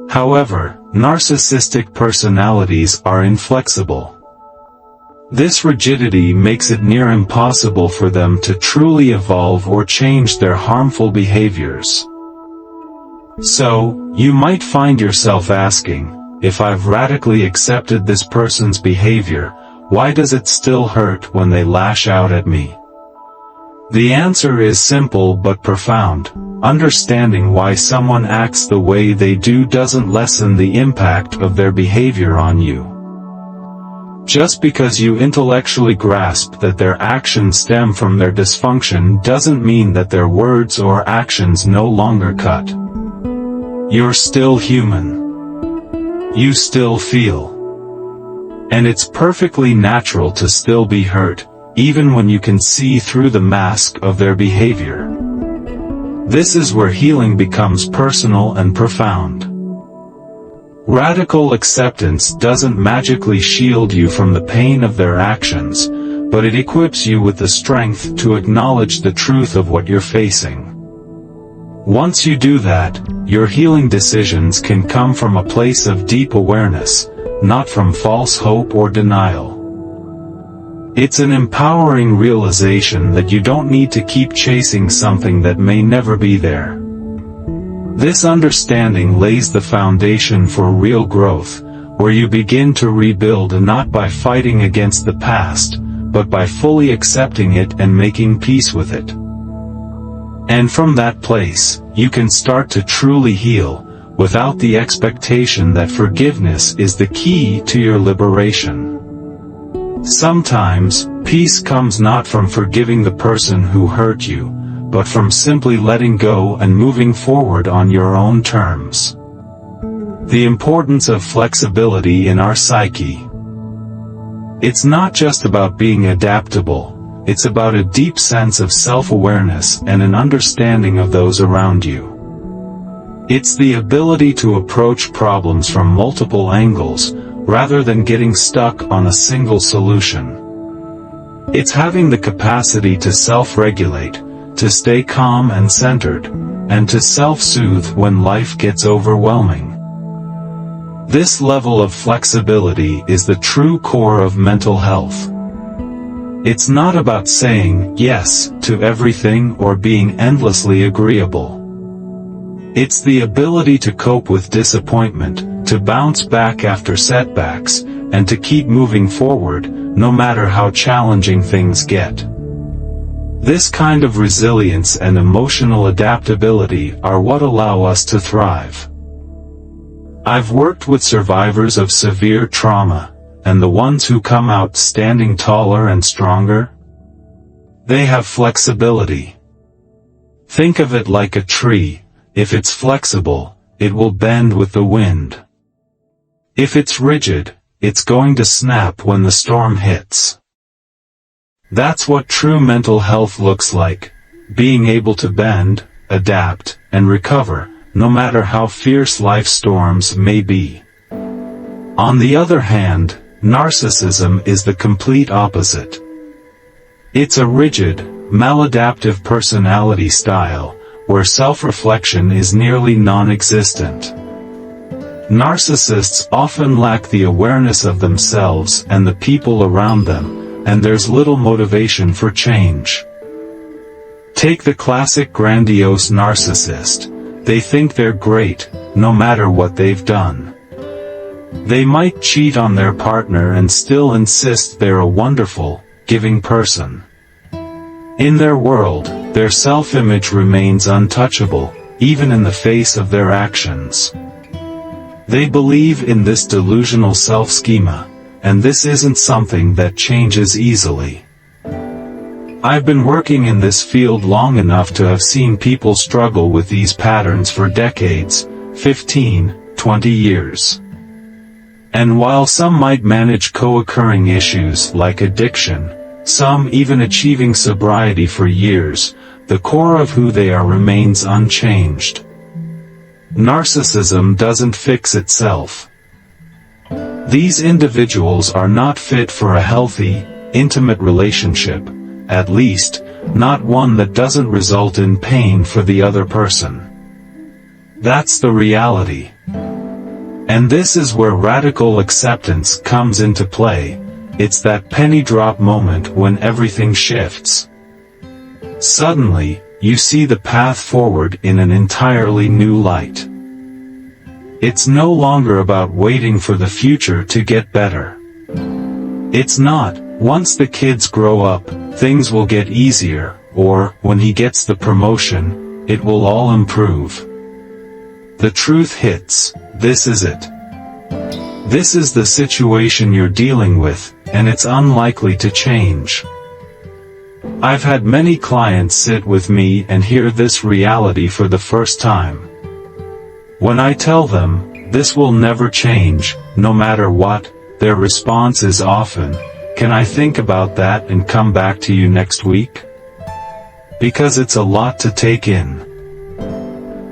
S1: However, narcissistic personalities are inflexible. This rigidity makes it near impossible for them to truly evolve or change their harmful behaviors. So, you might find yourself asking, if I've radically accepted this person's behavior, why does it still hurt when they lash out at me? The answer is simple but profound. Understanding why someone acts the way they do doesn't lessen the impact of their behavior on you. Just because you intellectually grasp that their actions stem from their dysfunction doesn't mean that their words or actions no longer cut. You're still human. You still feel. And it's perfectly natural to still be hurt, even when you can see through the mask of their behavior. This is where healing becomes personal and profound. Radical acceptance doesn't magically shield you from the pain of their actions, but it equips you with the strength to acknowledge the truth of what you're facing. Once you do that, your healing decisions can come from a place of deep awareness, not from false hope or denial. It's an empowering realization that you don't need to keep chasing something that may never be there. This understanding lays the foundation for real growth, where you begin to rebuild not by fighting against the past, but by fully accepting it and making peace with it. And from that place, you can start to truly heal, without the expectation that forgiveness is the key to your liberation. Sometimes, peace comes not from forgiving the person who hurt you, but from simply letting go and moving forward on your own terms. The importance of flexibility in our psyche. It's not just about being adaptable, it's about a deep sense of self-awareness and an understanding of those around you. It's the ability to approach problems from multiple angles, rather than getting stuck on a single solution. It's having the capacity to self-regulate, to stay calm and centered, and to self-soothe when life gets overwhelming. This level of flexibility is the true core of mental health. It's not about saying yes to everything or being endlessly agreeable. It's the ability to cope with disappointment, to bounce back after setbacks, and to keep moving forward, no matter how challenging things get. This kind of resilience and emotional adaptability are what allow us to thrive. I've worked with survivors of severe trauma, and the ones who come out standing taller and stronger. They have flexibility. Think of it like a tree. If it's flexible, it will bend with the wind. If it's rigid, it's going to snap when the storm hits. That's what true mental health looks like, being able to bend, adapt, and recover, no matter how fierce life storms may be. On the other hand, narcissism is the complete opposite. It's a rigid, maladaptive personality style, where self-reflection is nearly non-existent. Narcissists often lack the awareness of themselves and the people around them, and there's little motivation for change. Take the classic grandiose narcissist. They think they're great, no matter what they've done. They might cheat on their partner and still insist they're a wonderful, giving person. In their world, their self-image remains untouchable, even in the face of their actions. They believe in this delusional self-schema, and this isn't something that changes easily. I've been working in this field long enough to have seen people struggle with these patterns for decades, 15, 20 years. And while some might manage co-occurring issues like addiction, some even achieving sobriety for years, the core of who they are remains unchanged. Narcissism doesn't fix itself. These individuals are not fit for a healthy, intimate relationship, at least, not one that doesn't result in pain for the other person. That's the reality. And this is where radical acceptance comes into play. It's that penny drop moment when everything shifts. Suddenly, you see the path forward in an entirely new light. It's no longer about waiting for the future to get better. It's not, once the kids grow up, things will get easier, or, when he gets the promotion, it will all improve. The truth hits, this is it. This is the situation you're dealing with, and it's unlikely to change. I've had many clients sit with me and hear this reality for the first time. When I tell them, this will never change, no matter what, their response is often, "Can I think about that and come back to you next week?" Because it's a lot to take in.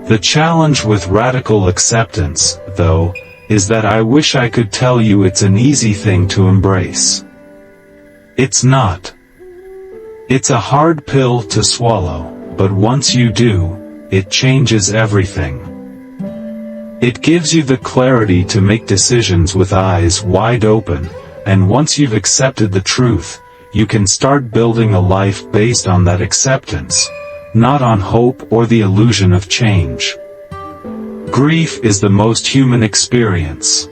S1: The challenge with radical acceptance, though, is that I wish I could tell you it's an easy thing to embrace. It's not. It's a hard pill to swallow, but once you do, it changes everything. It gives you the clarity to make decisions with eyes wide open, and once you've accepted the truth, you can start building a life based on that acceptance, not on hope or the illusion of change. Grief is the most human experience.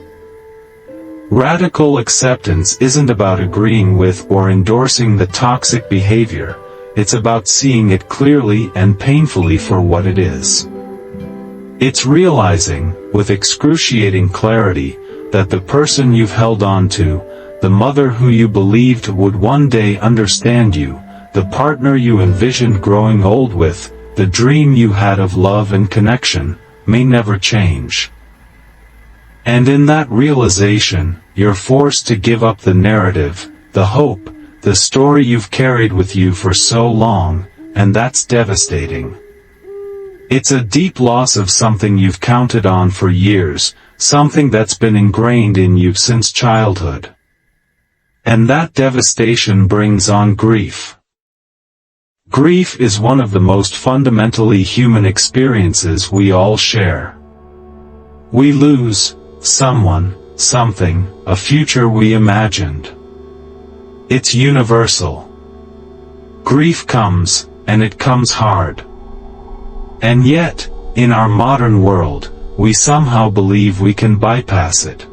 S1: Radical acceptance isn't about agreeing with or endorsing the toxic behavior, it's about seeing it clearly and painfully for what it is. It's realizing, with excruciating clarity, that the person you've held on to, the mother who you believed would one day understand you, the partner you envisioned growing old with, the dream you had of love and connection, may never change. And in that realization, you're forced to give up the narrative, the hope, the story you've carried with you for so long, and that's devastating. It's a deep loss of something you've counted on for years, something that's been ingrained in you since childhood. And that devastation brings on grief. Grief is one of the most fundamentally human experiences we all share. We lose someone, something, a future we imagined. It's universal. Grief comes, and it comes hard. And yet, in our modern world, we somehow believe we can bypass it.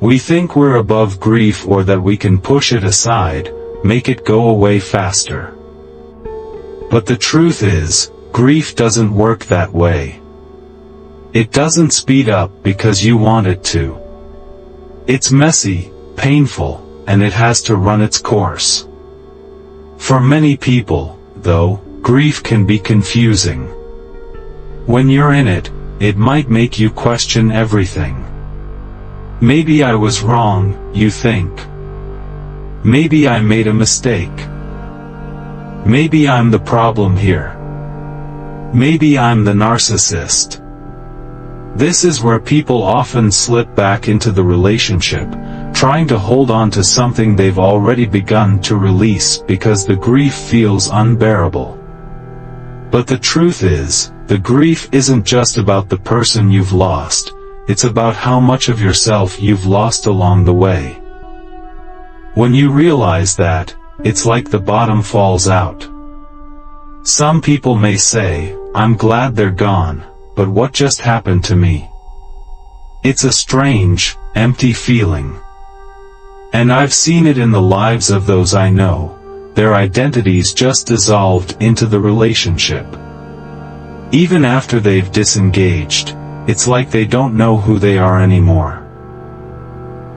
S1: We think we're above grief or that we can push it aside, make it go away faster. But the truth is, grief doesn't work that way. It doesn't speed up because you want it to. It's messy, painful, and it has to run its course. For many people, though, grief can be confusing. When you're in it, it might make you question everything. Maybe I was wrong, you think. Maybe I made a mistake. Maybe I'm the problem here. Maybe I'm the narcissist. This is where people often slip back into the relationship, trying to hold on to something they've already begun to release because the grief feels unbearable. But the truth is, the grief isn't just about the person you've lost, it's about how much of yourself you've lost along the way. When you realize that, it's like the bottom falls out. Some people may say, "I'm glad they're gone, but what just happened to me?" It's a strange, empty feeling. And I've seen it in the lives of those I know. Their identities just dissolved into the relationship. Even after they've disengaged, it's like they don't know who they are anymore.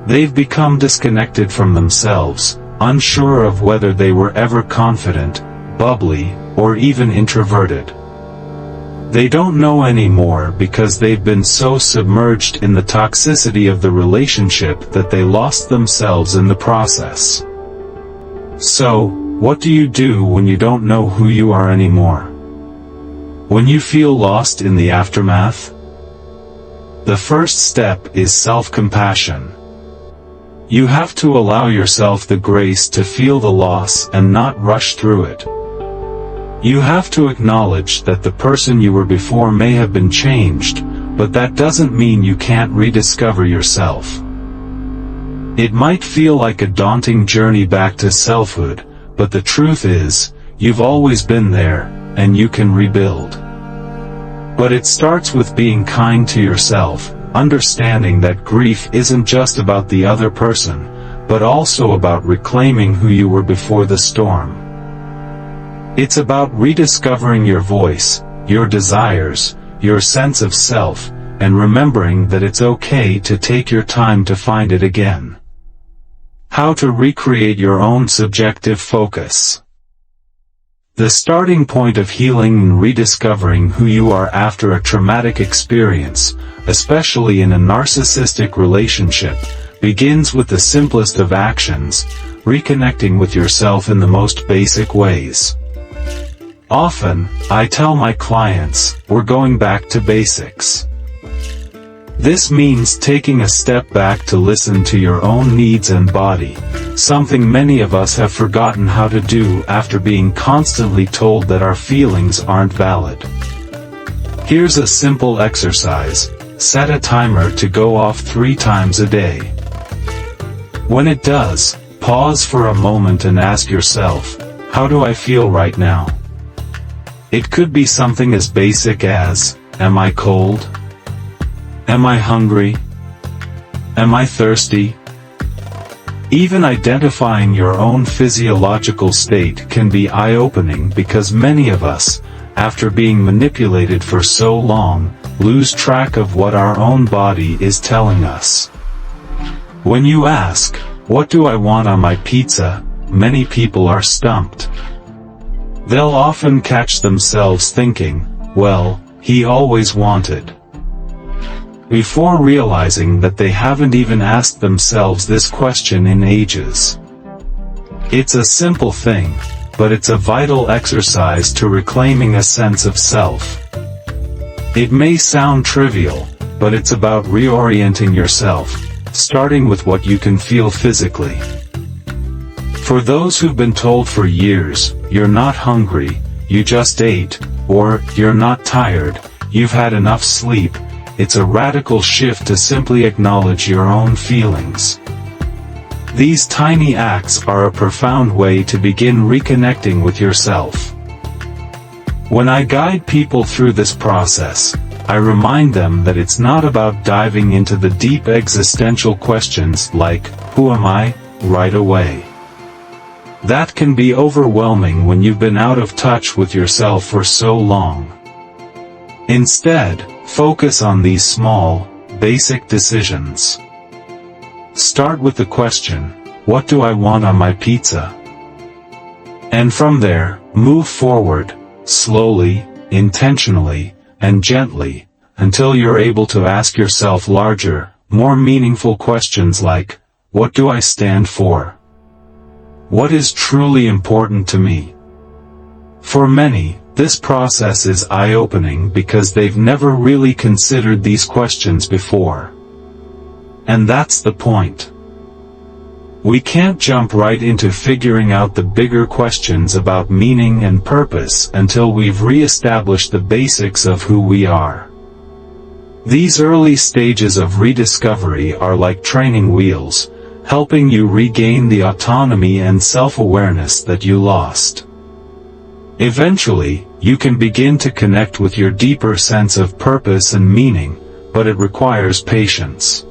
S1: They've become disconnected from themselves, unsure of whether they were ever confident, bubbly, or even introverted. They don't know anymore because they've been so submerged in the toxicity of the relationship that they lost themselves in the process. So, What do you do when you don't know who you are anymore? When you feel lost in the aftermath? The first step is self-compassion. You have to allow yourself the grace to feel the loss and not rush through it. You have to acknowledge that the person you were before may have been changed, but that doesn't mean you can't rediscover yourself. It might feel like a daunting journey back to selfhood, but the truth is, you've always been there, and you can rebuild. But it starts with being kind to yourself, understanding that grief isn't just about the other person, but also about reclaiming who you were before the storm. It's about rediscovering your voice, your desires, your sense of self, and remembering that it's okay to take your time to find it again. How to recreate your own subjective focus. The starting point of healing and rediscovering who you are after a traumatic experience, especially in a narcissistic relationship, begins with the simplest of actions, reconnecting with yourself in the most basic ways. Often, I tell my clients, we're going back to basics. This means taking a step back to listen to your own needs and body, something many of us have forgotten how to do after being constantly told that our feelings aren't valid. Here's a simple exercise: set a timer to go off 3 times a day. When it does, pause for a moment and ask yourself, how do I feel right now? It could be something as basic as, am I cold? Am I hungry? Am I thirsty? Even identifying your own physiological state can be eye-opening because many of us, after being manipulated for so long, lose track of what our own body is telling us. When you ask, what do I want on my pizza, many people are stumped. They'll often catch themselves thinking, well, he always wanted. Before realizing that they haven't even asked themselves this question in ages. It's a simple thing, but it's a vital exercise to reclaiming a sense of self. It may sound trivial, but it's about reorienting yourself, starting with what you can feel physically. For those who've been told for years, you're not hungry, you just ate, or you're not tired, you've had enough sleep, it's a radical shift to simply acknowledge your own feelings. These tiny acts are a profound way to begin reconnecting with yourself. When I guide people through this process, I remind them that it's not about diving into the deep existential questions like, who am I, right away. That can be overwhelming when you've been out of touch with yourself for so long. Instead, focus on these small, basic decisions. Start with the question, what do I want on my pizza? And from there, move forward, slowly, intentionally, and gently, until you're able to ask yourself larger, more meaningful questions like, what do I stand for? What is truly important to me? For many, this process is eye-opening because they've never really considered these questions before. And that's the point. We can't jump right into figuring out the bigger questions about meaning and purpose until we've re-established the basics of who we are. These early stages of rediscovery are like training wheels, helping you regain the autonomy and self-awareness that you lost. Eventually, you can begin to connect with your deeper sense of purpose and meaning, but it requires patience.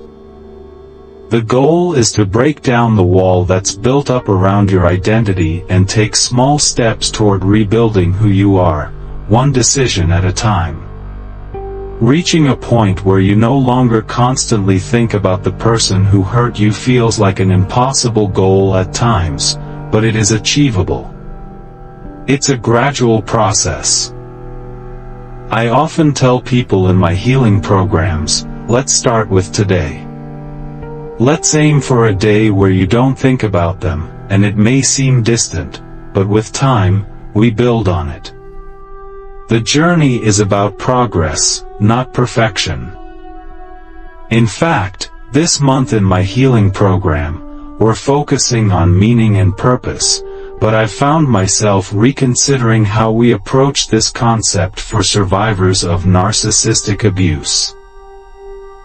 S1: The goal is to break down the wall that's built up around your identity and take small steps toward rebuilding who you are, one decision at a time. Reaching a point where you no longer constantly think about the person who hurt you feels like an impossible goal at times, but it is achievable. It's a gradual process. I often tell people in my healing programs, let's start with today. Let's aim for a day where you don't think about them, and it may seem distant, but with time, we build on it. The journey is about progress, not perfection. In fact, this month in my healing program, we're focusing on meaning and purpose, but I've found myself reconsidering how we approach this concept for survivors of narcissistic abuse.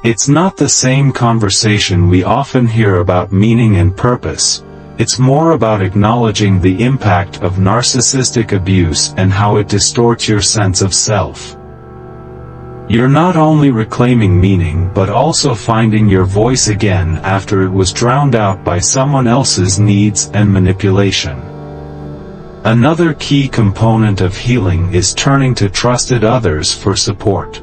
S1: It's not the same conversation we often hear about meaning and purpose. It's more about acknowledging the impact of narcissistic abuse and how it distorts your sense of self. You're not only reclaiming meaning but also finding your voice again after it was drowned out by someone else's needs and manipulation. Another key component of healing is turning to trusted others for support.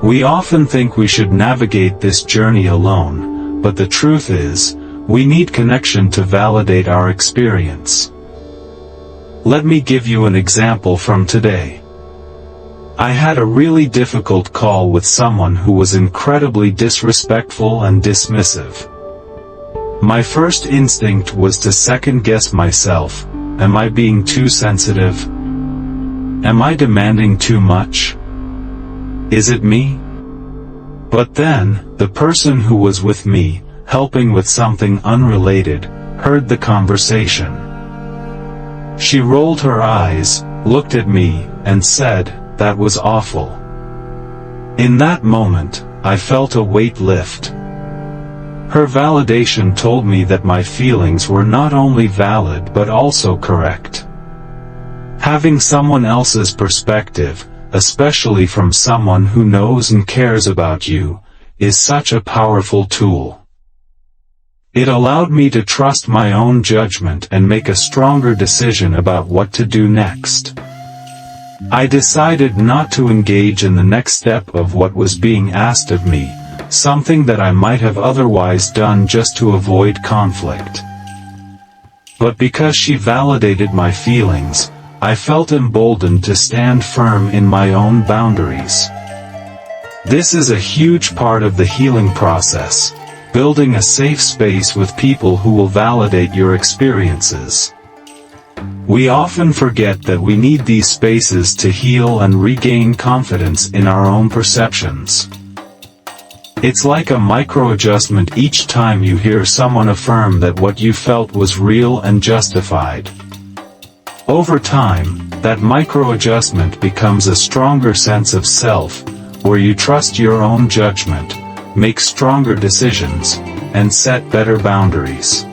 S1: We often think we should navigate this journey alone, but the truth is, we need connection to validate our experience. Let me give you an example from today. I had a really difficult call with someone who was incredibly disrespectful and dismissive. My first instinct was to second-guess myself. Am I being too sensitive? Am I demanding too much? Is it me? But then, the person who was with me, helping with something unrelated, heard the conversation. She rolled her eyes, looked at me, and said, "That was awful." In that moment, I felt a weight lift. Her validation told me that my feelings were not only valid but also correct. Having someone else's perspective, especially from someone who knows and cares about you, is such a powerful tool. It allowed me to trust my own judgment and make a stronger decision about what to do next. I decided not to engage in the next step of what was being asked of me, something that I might have otherwise done just to avoid conflict. But because she validated my feelings, I felt emboldened to stand firm in my own boundaries. This is a huge part of the healing process. Building a safe space with people who will validate your experiences. We often forget that we need these spaces to heal and regain confidence in our own perceptions. It's like a micro-adjustment each time you hear someone affirm that what you felt was real and justified. Over time, that micro-adjustment becomes a stronger sense of self, where you trust your own judgment, make stronger decisions, and set better boundaries.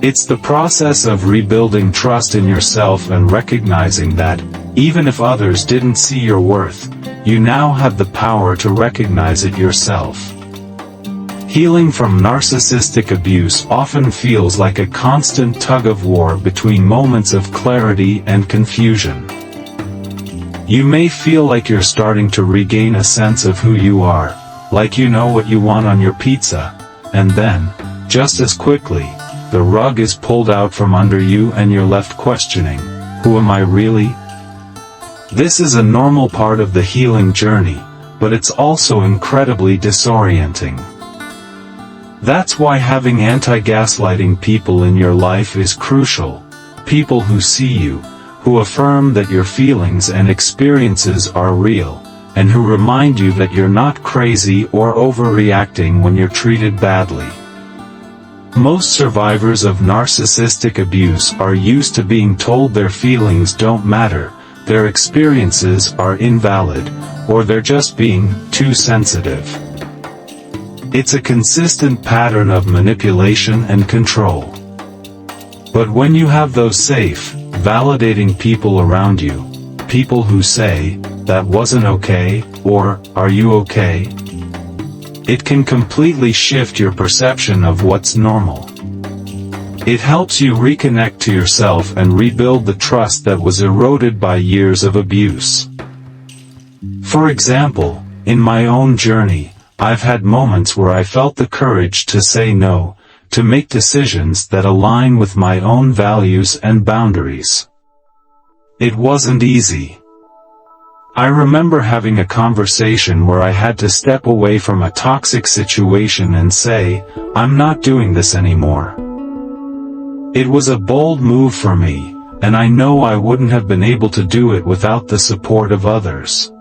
S1: It's the process of rebuilding trust in yourself and recognizing that, even if others didn't see your worth, you now have the power to recognize it yourself. Healing from narcissistic abuse often feels like a constant tug-of-war between moments of clarity and confusion. You may feel like you're starting to regain a sense of who you are, like you know what you want on your pizza, and then, just as quickly, the rug is pulled out from under you and you're left questioning, who am I really? This is a normal part of the healing journey, but it's also incredibly disorienting. That's why having anti-gaslighting people in your life is crucial, people who see you, who affirm that your feelings and experiences are real, and who remind you that you're not crazy or overreacting when you're treated badly. Most survivors of narcissistic abuse are used to being told their feelings don't matter, their experiences are invalid, or they're just being too sensitive. It's a consistent pattern of manipulation and control. But when you have those safe, validating people around you, people who say, "That wasn't okay," or "Are you okay?" it can completely shift your perception of what's normal. It helps you reconnect to yourself and rebuild the trust that was eroded by years of abuse. For example, in my own journey, I've had moments where I felt the courage to say no, to make decisions that align with my own values and boundaries. It wasn't easy. I remember having a conversation where I had to step away from a toxic situation and say, "I'm not doing this anymore." It was a bold move for me, and I know I wouldn't have been able to do it without the support of others.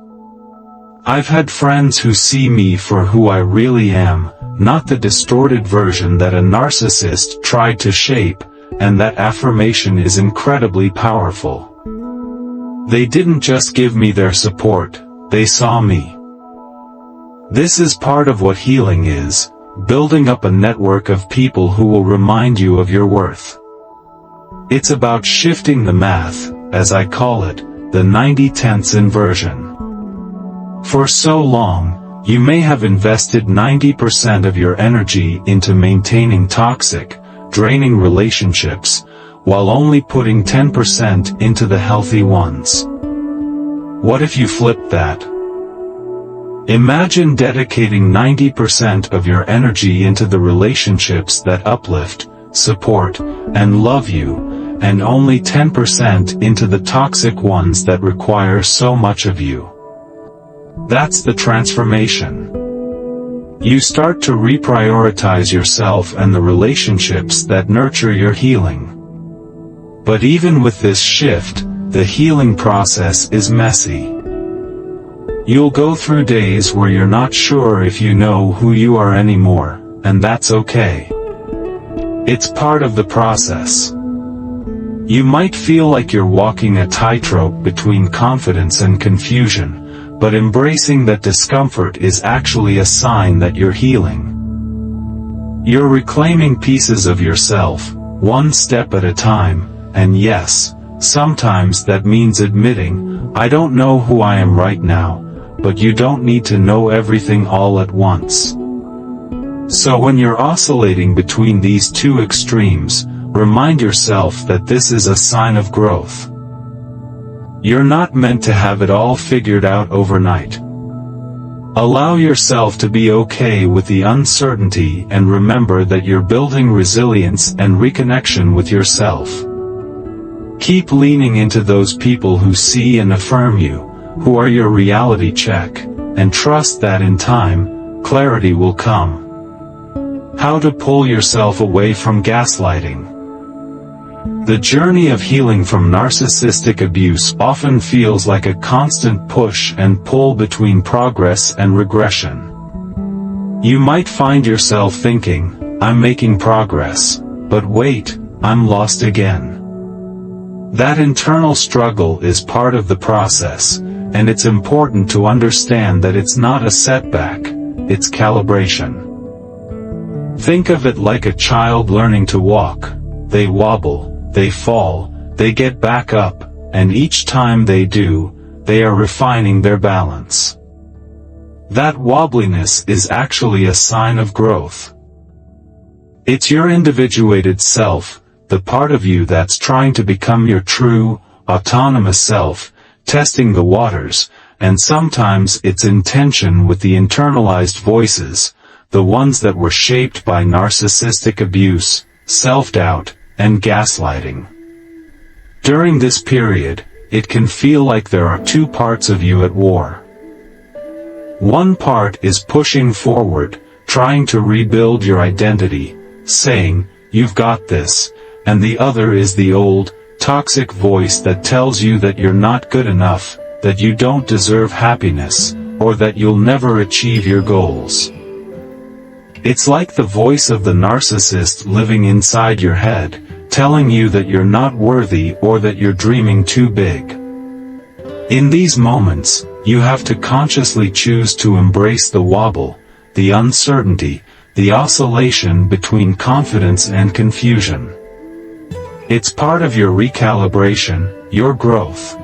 S1: I've had friends who see me for who I really am, not the distorted version that a narcissist tried to shape, and that affirmation is incredibly powerful. They didn't just give me their support, they saw me. This is part of what healing is, building up a network of people who will remind you of your worth. It's about shifting the math, as I call it, the 90/10 inversion. For so long, you may have invested 90% of your energy into maintaining toxic, draining relationships, while only putting 10% into the healthy ones. What if you flipped that? Imagine dedicating 90% of your energy into the relationships that uplift, support, and love you, and only 10% into the toxic ones that require so much of you. That's the transformation. You start to reprioritize yourself and the relationships that nurture your healing. But even with this shift, the healing process is messy. You'll go through days where you're not sure if you know who you are anymore, and that's okay. It's part of the process. You might feel like you're walking a tightrope between confidence and confusion, but embracing that discomfort is actually a sign that you're healing. You're reclaiming pieces of yourself, one step at a time, and yes, sometimes that means admitting, I don't know who I am right now, but you don't need to know everything all at once. So when you're oscillating between these two extremes, remind yourself that this is a sign of growth. You're not meant to have it all figured out overnight. Allow yourself to be okay with the uncertainty and remember that you're building resilience and reconnection with yourself. Keep leaning into those people who see and affirm you, who are your reality check, and trust that in time, clarity will come. How to pull yourself away from gaslighting. The journey of healing from narcissistic abuse often feels like a constant push and pull between progress and regression. You might find yourself thinking, I'm making progress, but wait, I'm lost again. That internal struggle is part of the process, and it's important to understand that it's not a setback, it's calibration. Think of it like a child learning to walk. They wobble, they fall, they get back up, and each time they do, they are refining their balance. That wobbliness is actually a sign of growth. It's your individuated self, the part of you that's trying to become your true, autonomous self, testing the waters, and sometimes it's in tension with the internalized voices, the ones that were shaped by narcissistic abuse, self-doubt, and gaslighting. During this period, it can feel like there are two parts of you at war. One part is pushing forward, trying to rebuild your identity, saying, you've got this, and the other is the old, toxic voice that tells you that you're not good enough, that you don't deserve happiness, or that you'll never achieve your goals. It's like the voice of the narcissist living inside your head, telling you that you're not worthy or that you're dreaming too big. In these moments, you have to consciously choose to embrace the wobble, the uncertainty, the oscillation between confidence and confusion. It's part of your recalibration, your growth.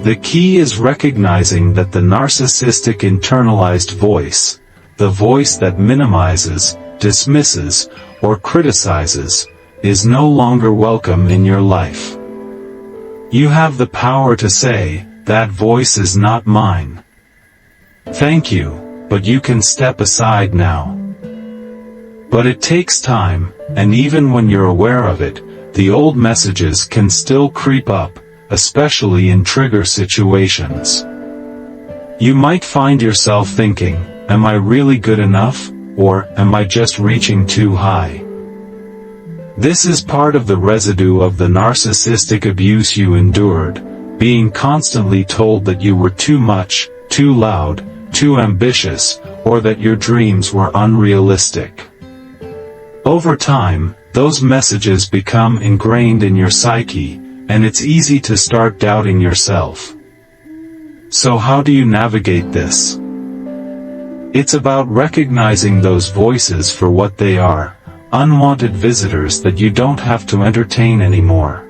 S1: The key is recognizing that the narcissistic internalized voice, the voice that minimizes, dismisses, or criticizes, is no longer welcome in your life. You have the power to say, that voice is not mine. Thank you, but you can step aside now. But it takes time, and even when you're aware of it, the old messages can still creep up, especially in trigger situations. You might find yourself thinking, am I really good enough, or am I just reaching too high? This is part of the residue of the narcissistic abuse you endured, being constantly told that you were too much, too loud, too ambitious, or that your dreams were unrealistic. Over time, those messages become ingrained in your psyche, and it's easy to start doubting yourself. So how do you navigate this? It's about recognizing those voices for what they are, unwanted visitors that you don't have to entertain anymore.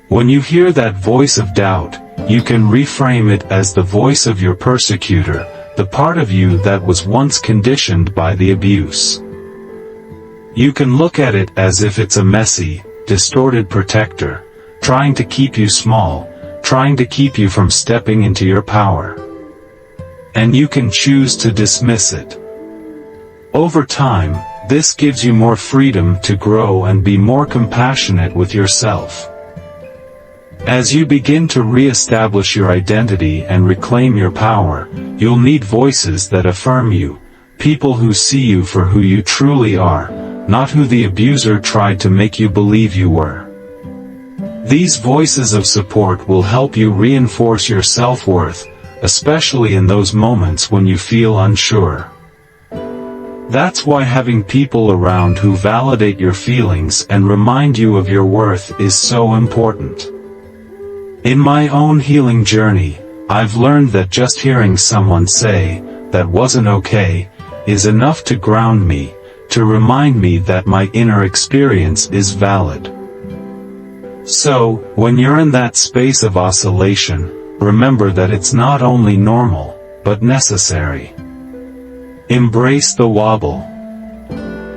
S1: When you hear that voice of doubt, you can reframe it as the voice of your persecutor, the part of you that was once conditioned by the abuse. You can look at it as if it's a messy, distorted protector, trying to keep you small, trying to keep you from stepping into your power. And you can choose to dismiss it. Over time, this gives you more freedom to grow and be more compassionate with yourself. As you begin to re-establish your identity and reclaim your power, you'll need voices that affirm you, people who see you for who you truly are, not who the abuser tried to make you believe you were. These voices of support will help you reinforce your self-worth, especially in those moments when you feel unsure. That's why having people around who validate your feelings and remind you of your worth is so important. In my own healing journey, I've learned that just hearing someone say, "That wasn't okay," is enough to ground me, to remind me that my inner experience is valid. So, when you're in that space of oscillation, remember that it's not only normal, but necessary. Embrace the wobble.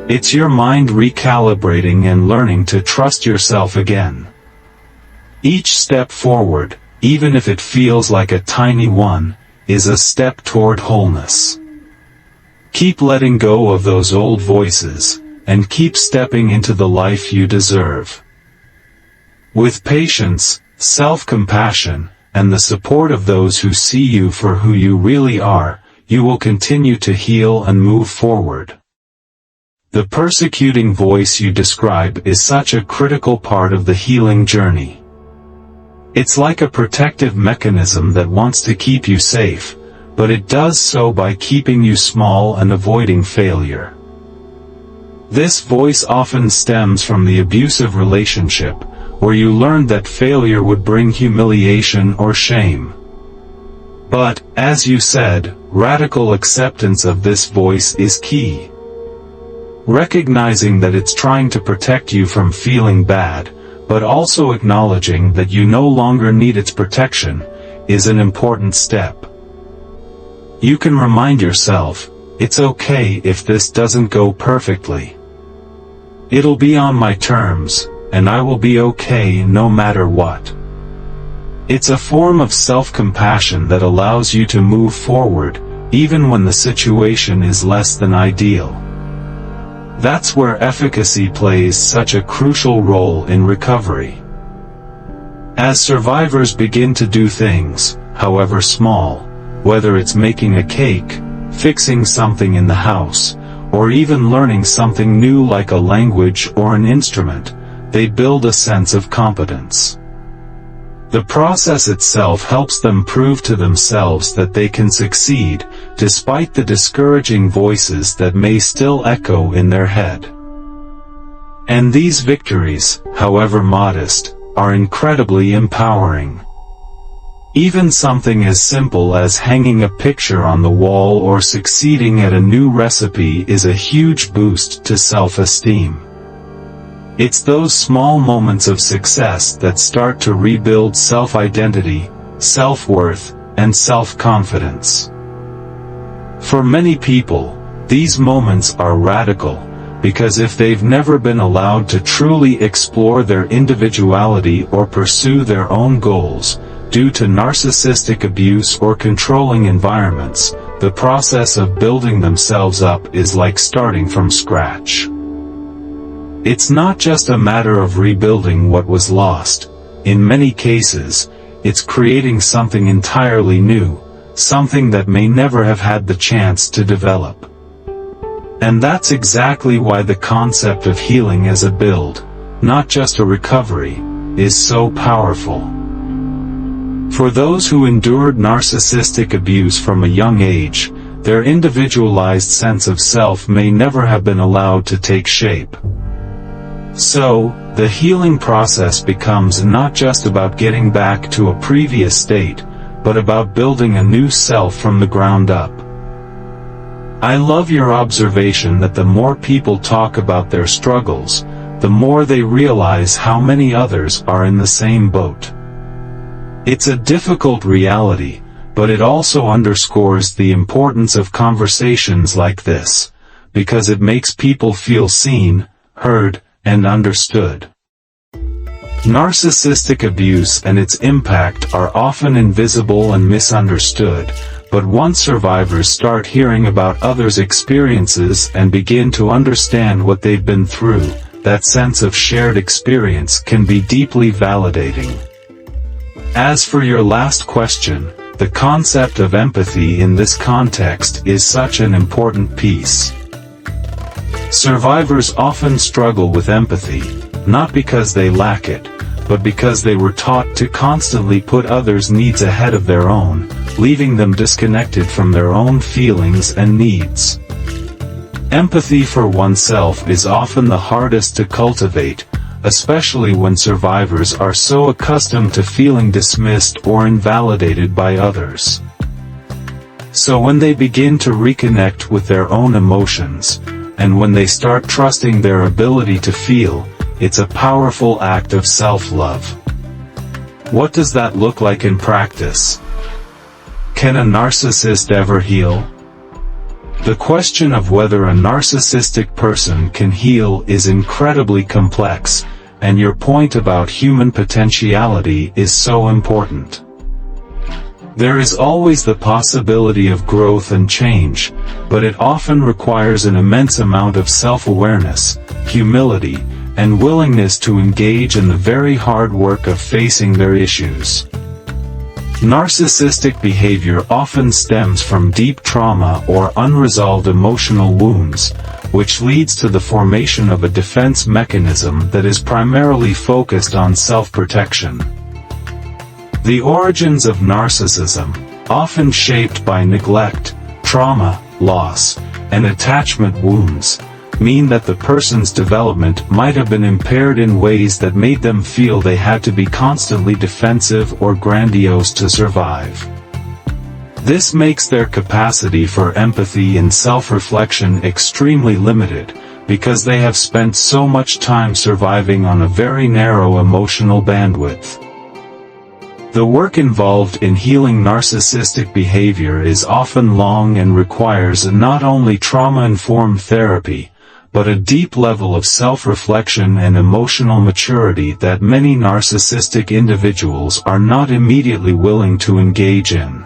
S1: It's your mind recalibrating and learning to trust yourself again. Each step forward, even if it feels like a tiny one, is a step toward wholeness. Keep letting go of those old voices, and keep stepping into the life you deserve. With patience, self-compassion, and the support of those who see you for who you really are, you will continue to heal and move forward. The persecuting voice you describe is such a critical part of the healing journey. It's like a protective mechanism that wants to keep you safe, but it does so by keeping you small and avoiding failure. This voice often stems from the abusive relationship, where you learned that failure would bring humiliation or shame. But, as you said, radical acceptance of this voice is key. Recognizing that it's trying to protect you from feeling bad, but also acknowledging that you no longer need its protection, is an important step. You can remind yourself, it's okay if this doesn't go perfectly. It'll be on my terms, and I will be okay no matter what. It's a form of self-compassion that allows you to move forward, even when the situation is less than ideal. That's where efficacy plays such a crucial role in recovery. As survivors begin to do things, however small, whether it's making a cake, fixing something in the house, or even learning something new like a language or an instrument, they build a sense of competence. The process itself helps them prove to themselves that they can succeed, despite the discouraging voices that may still echo in their head. And these victories, however modest, are incredibly empowering. Even something as simple as hanging a picture on the wall or succeeding at a new recipe is a huge boost to self-esteem. It's those small moments of success that start to rebuild self-identity, self-worth, and self-confidence. For many people, these moments are radical, because if they've never been allowed to truly explore their individuality or pursue their own goals, due to narcissistic abuse or controlling environments, the process of building themselves up is like starting from scratch. It's not just a matter of rebuilding what was lost. In many cases, it's creating something entirely new, something that may never have had the chance to develop. And that's exactly why the concept of healing as a build, not just a recovery, is so powerful. For those who endured narcissistic abuse from a young age, their individualized sense of self may never have been allowed to take shape. So, the healing process becomes not just about getting back to a previous state, but about building a new self from the ground up. I love your observation that the more people talk about their struggles, the more they realize how many others are in the same boat. It's a difficult reality, but it also underscores the importance of conversations like this, because it makes people feel seen, heard, and understood. Narcissistic abuse and its impact are often invisible and misunderstood, but once survivors start hearing about others' experiences and begin to understand what they've been through, that sense of shared experience can be deeply validating. As for your last question, the concept of empathy in this context is such an important piece. Survivors often struggle with empathy, not because they lack it, but because they were taught to constantly put others' needs ahead of their own, leaving them disconnected from their own feelings and needs. Empathy for oneself is often the hardest to cultivate, especially when survivors are so accustomed to feeling dismissed or invalidated by others. So when they begin to reconnect with their own emotions, and when they start trusting their ability to feel, it's a powerful act of self-love. What does that look like in practice? Can a narcissist ever heal? The question of whether a narcissistic person can heal is incredibly complex, and your point about human potentiality is so important. There is always the possibility of growth and change, but it often requires an immense amount of self-awareness, humility, and willingness to engage in the very hard work of facing their issues. Narcissistic behavior often stems from deep trauma or unresolved emotional wounds, which leads to the formation of a defense mechanism that is primarily focused on self-protection. The origins of narcissism, often shaped by neglect, trauma, loss, and attachment wounds, mean that the person's development might have been impaired in ways that made them feel they had to be constantly defensive or grandiose to survive. This makes their capacity for empathy and self-reflection extremely limited, because they have spent so much time surviving on a very narrow emotional bandwidth. The work involved in healing narcissistic behavior is often long and requires not only trauma-informed therapy, but a deep level of self-reflection and emotional maturity that many narcissistic individuals are not immediately willing to engage in.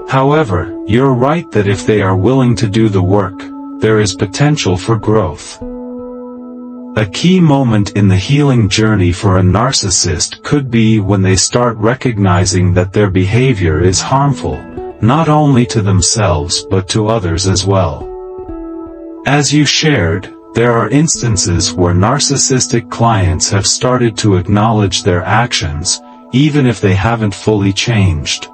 S1: However, you're right that if they are willing to do the work, there is potential for growth. A key moment in the healing journey for a narcissist could be when they start recognizing that their behavior is harmful, not only to themselves but to others as well. As you shared, there are instances where narcissistic clients have started to acknowledge their actions, even if they haven't fully changed.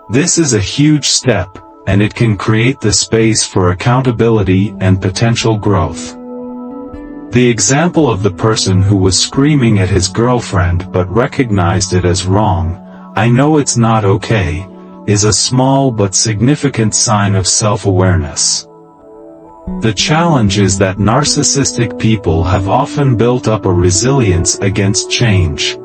S1: This is a huge step, and it can create the space for accountability and potential growth. The example of the person who was screaming at his girlfriend but recognized it as wrong, "I know it's not okay," is a small but significant sign of self-awareness. The challenge is that narcissistic people have often built up a resilience against change.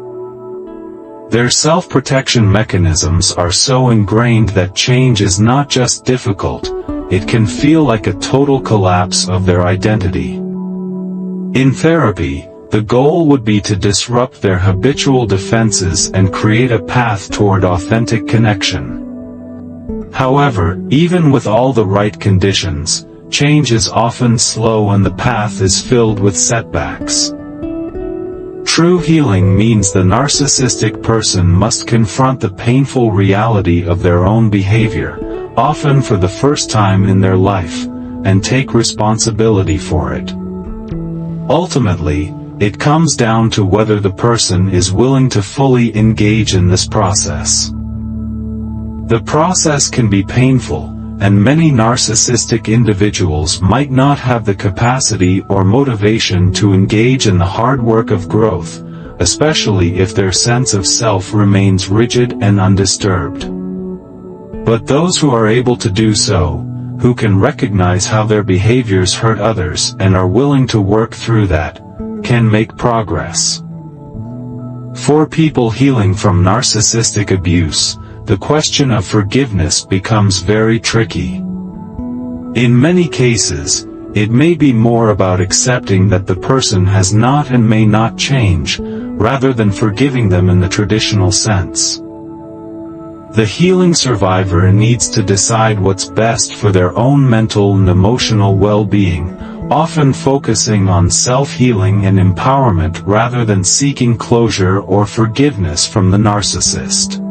S1: Their self-protection mechanisms are so ingrained that change is not just difficult, it can feel like a total collapse of their identity. In therapy, the goal would be to disrupt their habitual defenses and create a path toward authentic connection. However, even with all the right conditions, change is often slow and the path is filled with setbacks. True healing means the narcissistic person must confront the painful reality of their own behavior, often for the first time in their life, and take responsibility for it. Ultimately, it comes down to whether the person is willing to fully engage in this process. The process can be painful, and many narcissistic individuals might not have the capacity or motivation to engage in the hard work of growth, especially if their sense of self remains rigid and undisturbed. But those who are able to do so, who can recognize how their behaviors hurt others and are willing to work through that, can make progress. For people healing from narcissistic abuse, the question of forgiveness becomes very tricky. In many cases, it may be more about accepting that the person has not and may not change, rather than forgiving them in the traditional sense. The healing survivor needs to decide what's best for their own mental and emotional well-being, often focusing on self-healing and empowerment rather than seeking closure or forgiveness from the narcissist.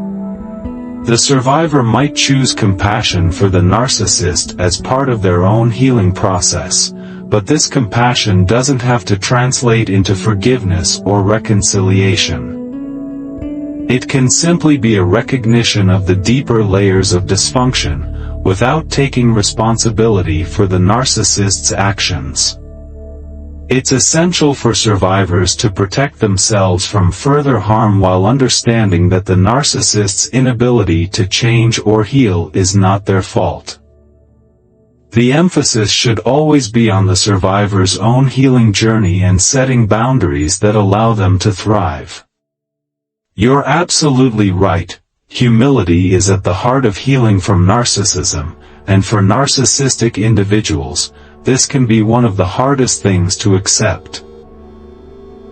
S1: The survivor might choose compassion for the narcissist as part of their own healing process, but this compassion doesn't have to translate into forgiveness or reconciliation. It can simply be a recognition of the deeper layers of dysfunction, without taking responsibility for the narcissist's actions. It's essential for survivors to protect themselves from further harm while understanding that the narcissist's inability to change or heal is not their fault. The emphasis should always be on the survivor's own healing journey and setting boundaries that allow them to thrive. You're absolutely right. Humility is at the heart of healing from narcissism, and for narcissistic individuals, this can be one of the hardest things to accept.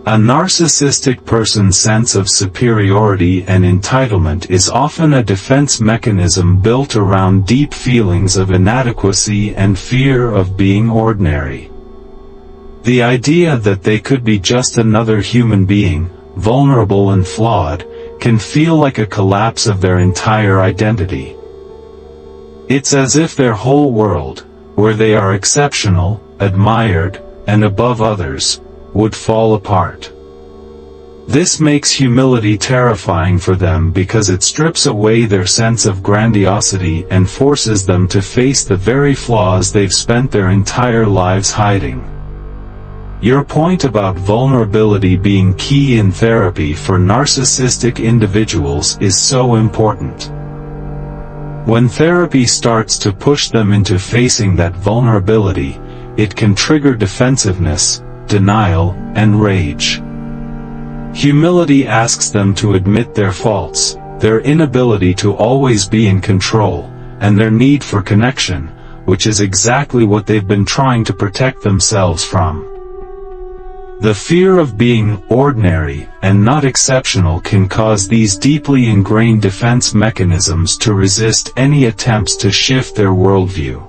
S1: A narcissistic person's sense of superiority and entitlement is often a defense mechanism built around deep feelings of inadequacy and fear of being ordinary. The idea that they could be just another human being, vulnerable and flawed, can feel like a collapse of their entire identity. It's as if their whole world, where they are exceptional, admired, and above others, would fall apart. This makes humility terrifying for them because it strips away their sense of grandiosity and forces them to face the very flaws they've spent their entire lives hiding. Your point about vulnerability being key in therapy for narcissistic individuals is so important. When therapy starts to push them into facing that vulnerability, it can trigger defensiveness, denial, and rage. Humility asks them to admit their faults, their inability to always be in control, and their need for connection, which is exactly what they've been trying to protect themselves from. The fear of being ordinary and not exceptional can cause these deeply ingrained defense mechanisms to resist any attempts to shift their worldview.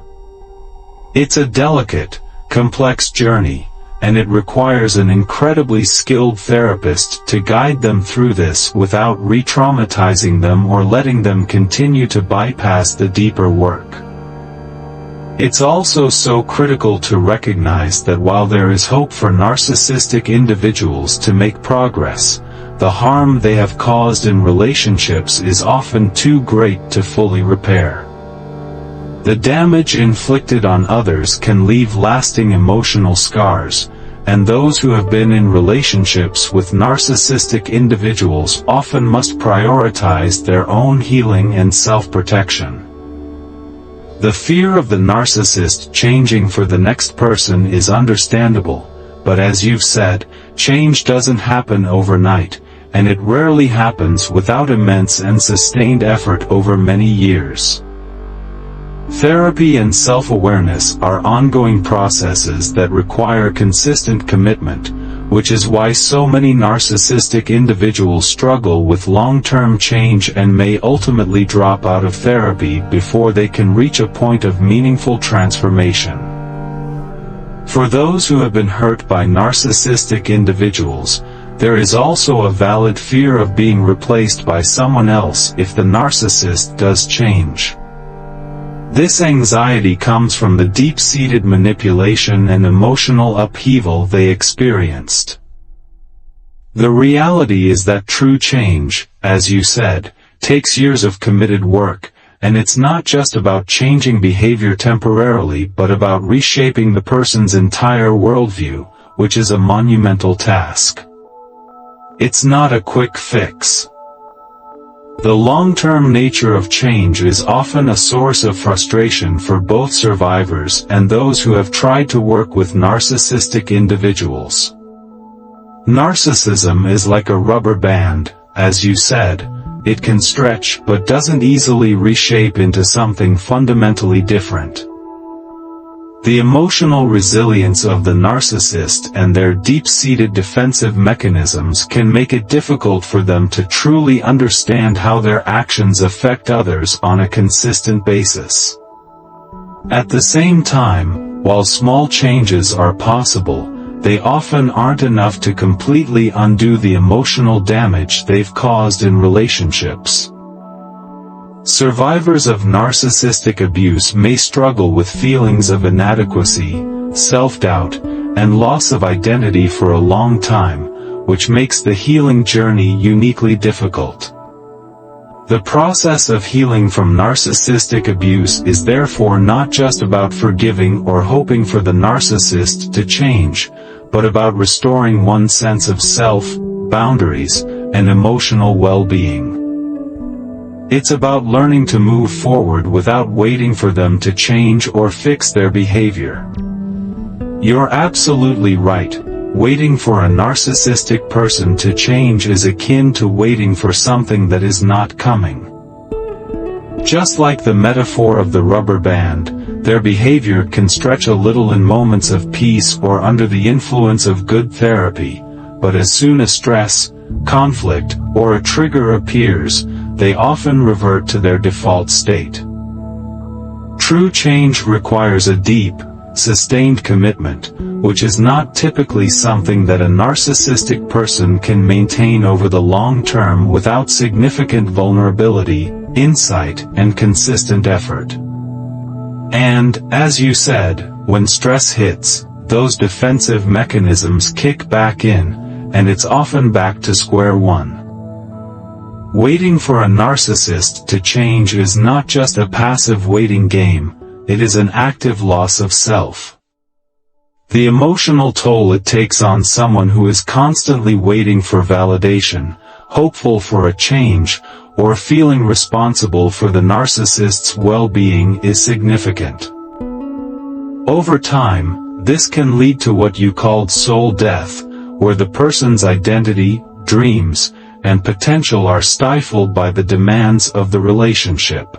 S1: It's a delicate, complex journey, and it requires an incredibly skilled therapist to guide them through this without re-traumatizing them or letting them continue to bypass the deeper work. It's also so critical to recognize that while there is hope for narcissistic individuals to make progress, the harm they have caused in relationships is often too great to fully repair. The damage inflicted on others can leave lasting emotional scars, and those who have been in relationships with narcissistic individuals often must prioritize their own healing and self-protection. The fear of the narcissist changing for the next person is understandable, but as you've said, change doesn't happen overnight, and it rarely happens without immense and sustained effort over many years. Therapy and self-awareness are ongoing processes that require consistent commitment, which is why so many narcissistic individuals struggle with long-term change and may ultimately drop out of therapy before they can reach a point of meaningful transformation. For those who have been hurt by narcissistic individuals, there is also a valid fear of being replaced by someone else if the narcissist does change. This anxiety comes from the deep-seated manipulation and emotional upheaval they experienced. The reality is that true change, as you said, takes years of committed work, and it's not just about changing behavior temporarily but about reshaping the person's entire worldview, which is a monumental task. It's not a quick fix. The long-term nature of change is often a source of frustration for both survivors and those who have tried to work with narcissistic individuals. Narcissism is like a rubber band, as you said. It can stretch but doesn't easily reshape into something fundamentally different. The emotional resilience of the narcissist and their deep-seated defensive mechanisms can make it difficult for them to truly understand how their actions affect others on a consistent basis. At the same time, while small changes are possible, they often aren't enough to completely undo the emotional damage they've caused in relationships. Survivors of narcissistic abuse may struggle with feelings of inadequacy, self-doubt, and loss of identity for a long time, which makes the healing journey uniquely difficult. The process of healing from narcissistic abuse is therefore not just about forgiving or hoping for the narcissist to change, but about restoring one's sense of self, boundaries, and emotional well-being. It's about learning to move forward without waiting for them to change or fix their behavior. You're absolutely right. Waiting for a narcissistic person to change is akin to waiting for something that is not coming. Just like the metaphor of the rubber band, their behavior can stretch a little in moments of peace or under the influence of good therapy, but as soon as stress, conflict, or a trigger appears, they often revert to their default state. True change requires a deep, sustained commitment, which is not typically something that a narcissistic person can maintain over the long term without significant vulnerability, insight, and consistent effort. And, as you said, when stress hits, those defensive mechanisms kick back in, and it's often back to square one. Waiting for a narcissist to change is not just a passive waiting game, it is an active loss of self. The emotional toll it takes on someone who is constantly waiting for validation, hopeful for a change, or feeling responsible for the narcissist's well-being is significant. Over time, this can lead to what you called soul death, where the person's identity, dreams, and potential are stifled by the demands of the relationship.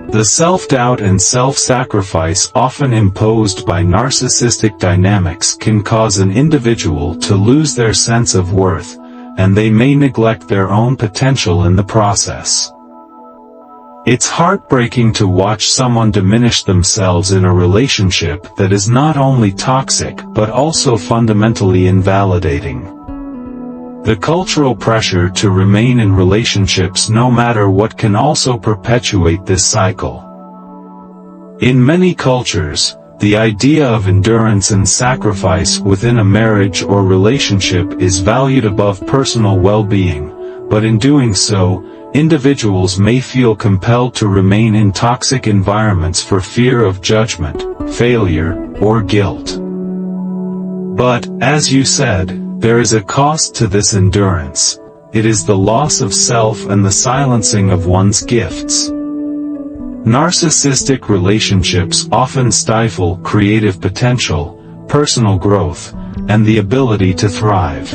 S1: The self-doubt and self-sacrifice often imposed by narcissistic dynamics can cause an individual to lose their sense of worth, and they may neglect their own potential in the process. It's heartbreaking to watch someone diminish themselves in a relationship that is not only toxic but also fundamentally invalidating. The cultural pressure to remain in relationships no matter what can also perpetuate this cycle. In many cultures, the idea of endurance and sacrifice within a marriage or relationship is valued above personal well-being, but in doing so, individuals may feel compelled to remain in toxic environments for fear of judgment, failure, or guilt. But, as you said, there is a cost to this endurance. It is the loss of self and the silencing of one's gifts. Narcissistic relationships often stifle creative potential, personal growth, and the ability to thrive.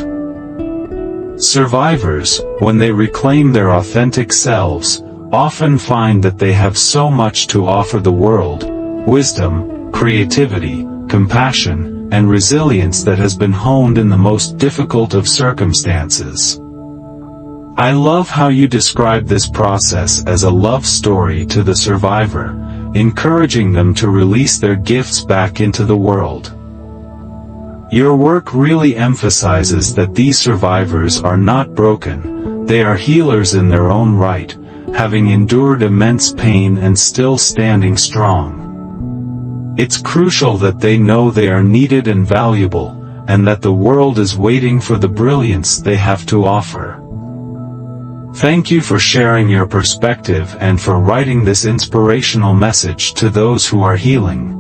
S1: Survivors, when they reclaim their authentic selves, often find that they have so much to offer the world: wisdom, creativity, compassion, and resilience that has been honed in the most difficult of circumstances. I love how you describe this process as a love story to the survivor, encouraging them to release their gifts back into the world. Your work really emphasizes that these survivors are not broken, they are healers in their own right, having endured immense pain and still standing strong. It's crucial that they know they are needed and valuable, and that the world is waiting for the brilliance they have to offer. Thank you for sharing your perspective and for writing this inspirational message to those who are healing.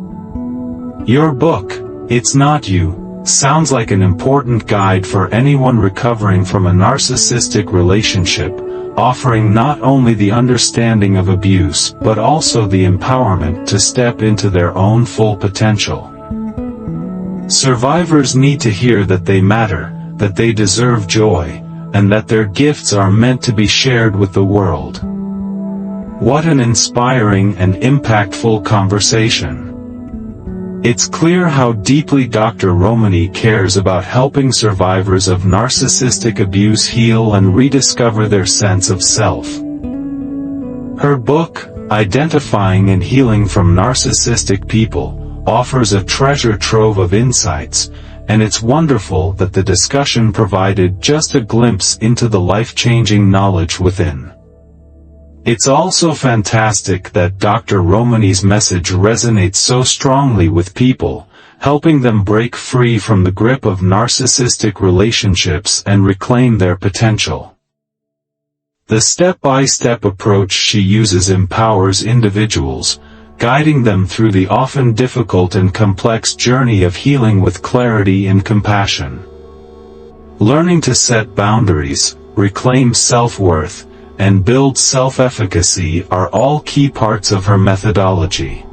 S1: Your book, It's Not You, sounds like an important guide for anyone recovering from a narcissistic relationship, offering not only the understanding of abuse but also the empowerment to step into their own full potential. Survivors need to hear that they matter, that they deserve joy, and that their gifts are meant to be shared with the world. What an inspiring and impactful conversation. It's clear how deeply Dr. Romani cares about helping survivors of narcissistic abuse heal and rediscover their sense of self. Her book, Identifying and Healing from Narcissistic People, offers a treasure trove of insights, and it's wonderful that the discussion provided just a glimpse into the life-changing knowledge within. It's also fantastic that Dr. Romani's message resonates so strongly with people, helping them break free from the grip of narcissistic relationships and reclaim their potential. The step-by-step approach she uses empowers individuals, guiding them through the often difficult and complex journey of healing with clarity and compassion. Learning to set boundaries, reclaim self-worth, and build self-efficacy are all key parts of her methodology.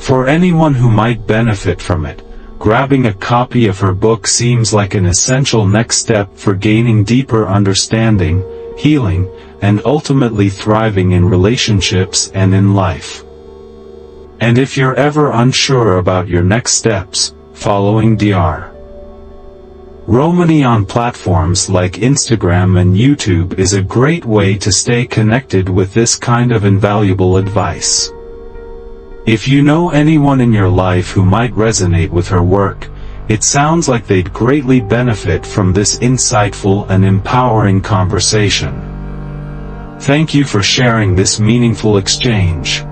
S1: For anyone who might benefit from it, grabbing a copy of her book seems like an essential next step for gaining deeper understanding, healing, and ultimately thriving in relationships and in life. And if you're ever unsure about your next steps, following Dr. Romani on platforms like Instagram and YouTube is a great way to stay connected with this kind of invaluable advice. If you know anyone in your life who might resonate with her work, it sounds like they'd greatly benefit from this insightful and empowering conversation. Thank you for sharing this meaningful exchange.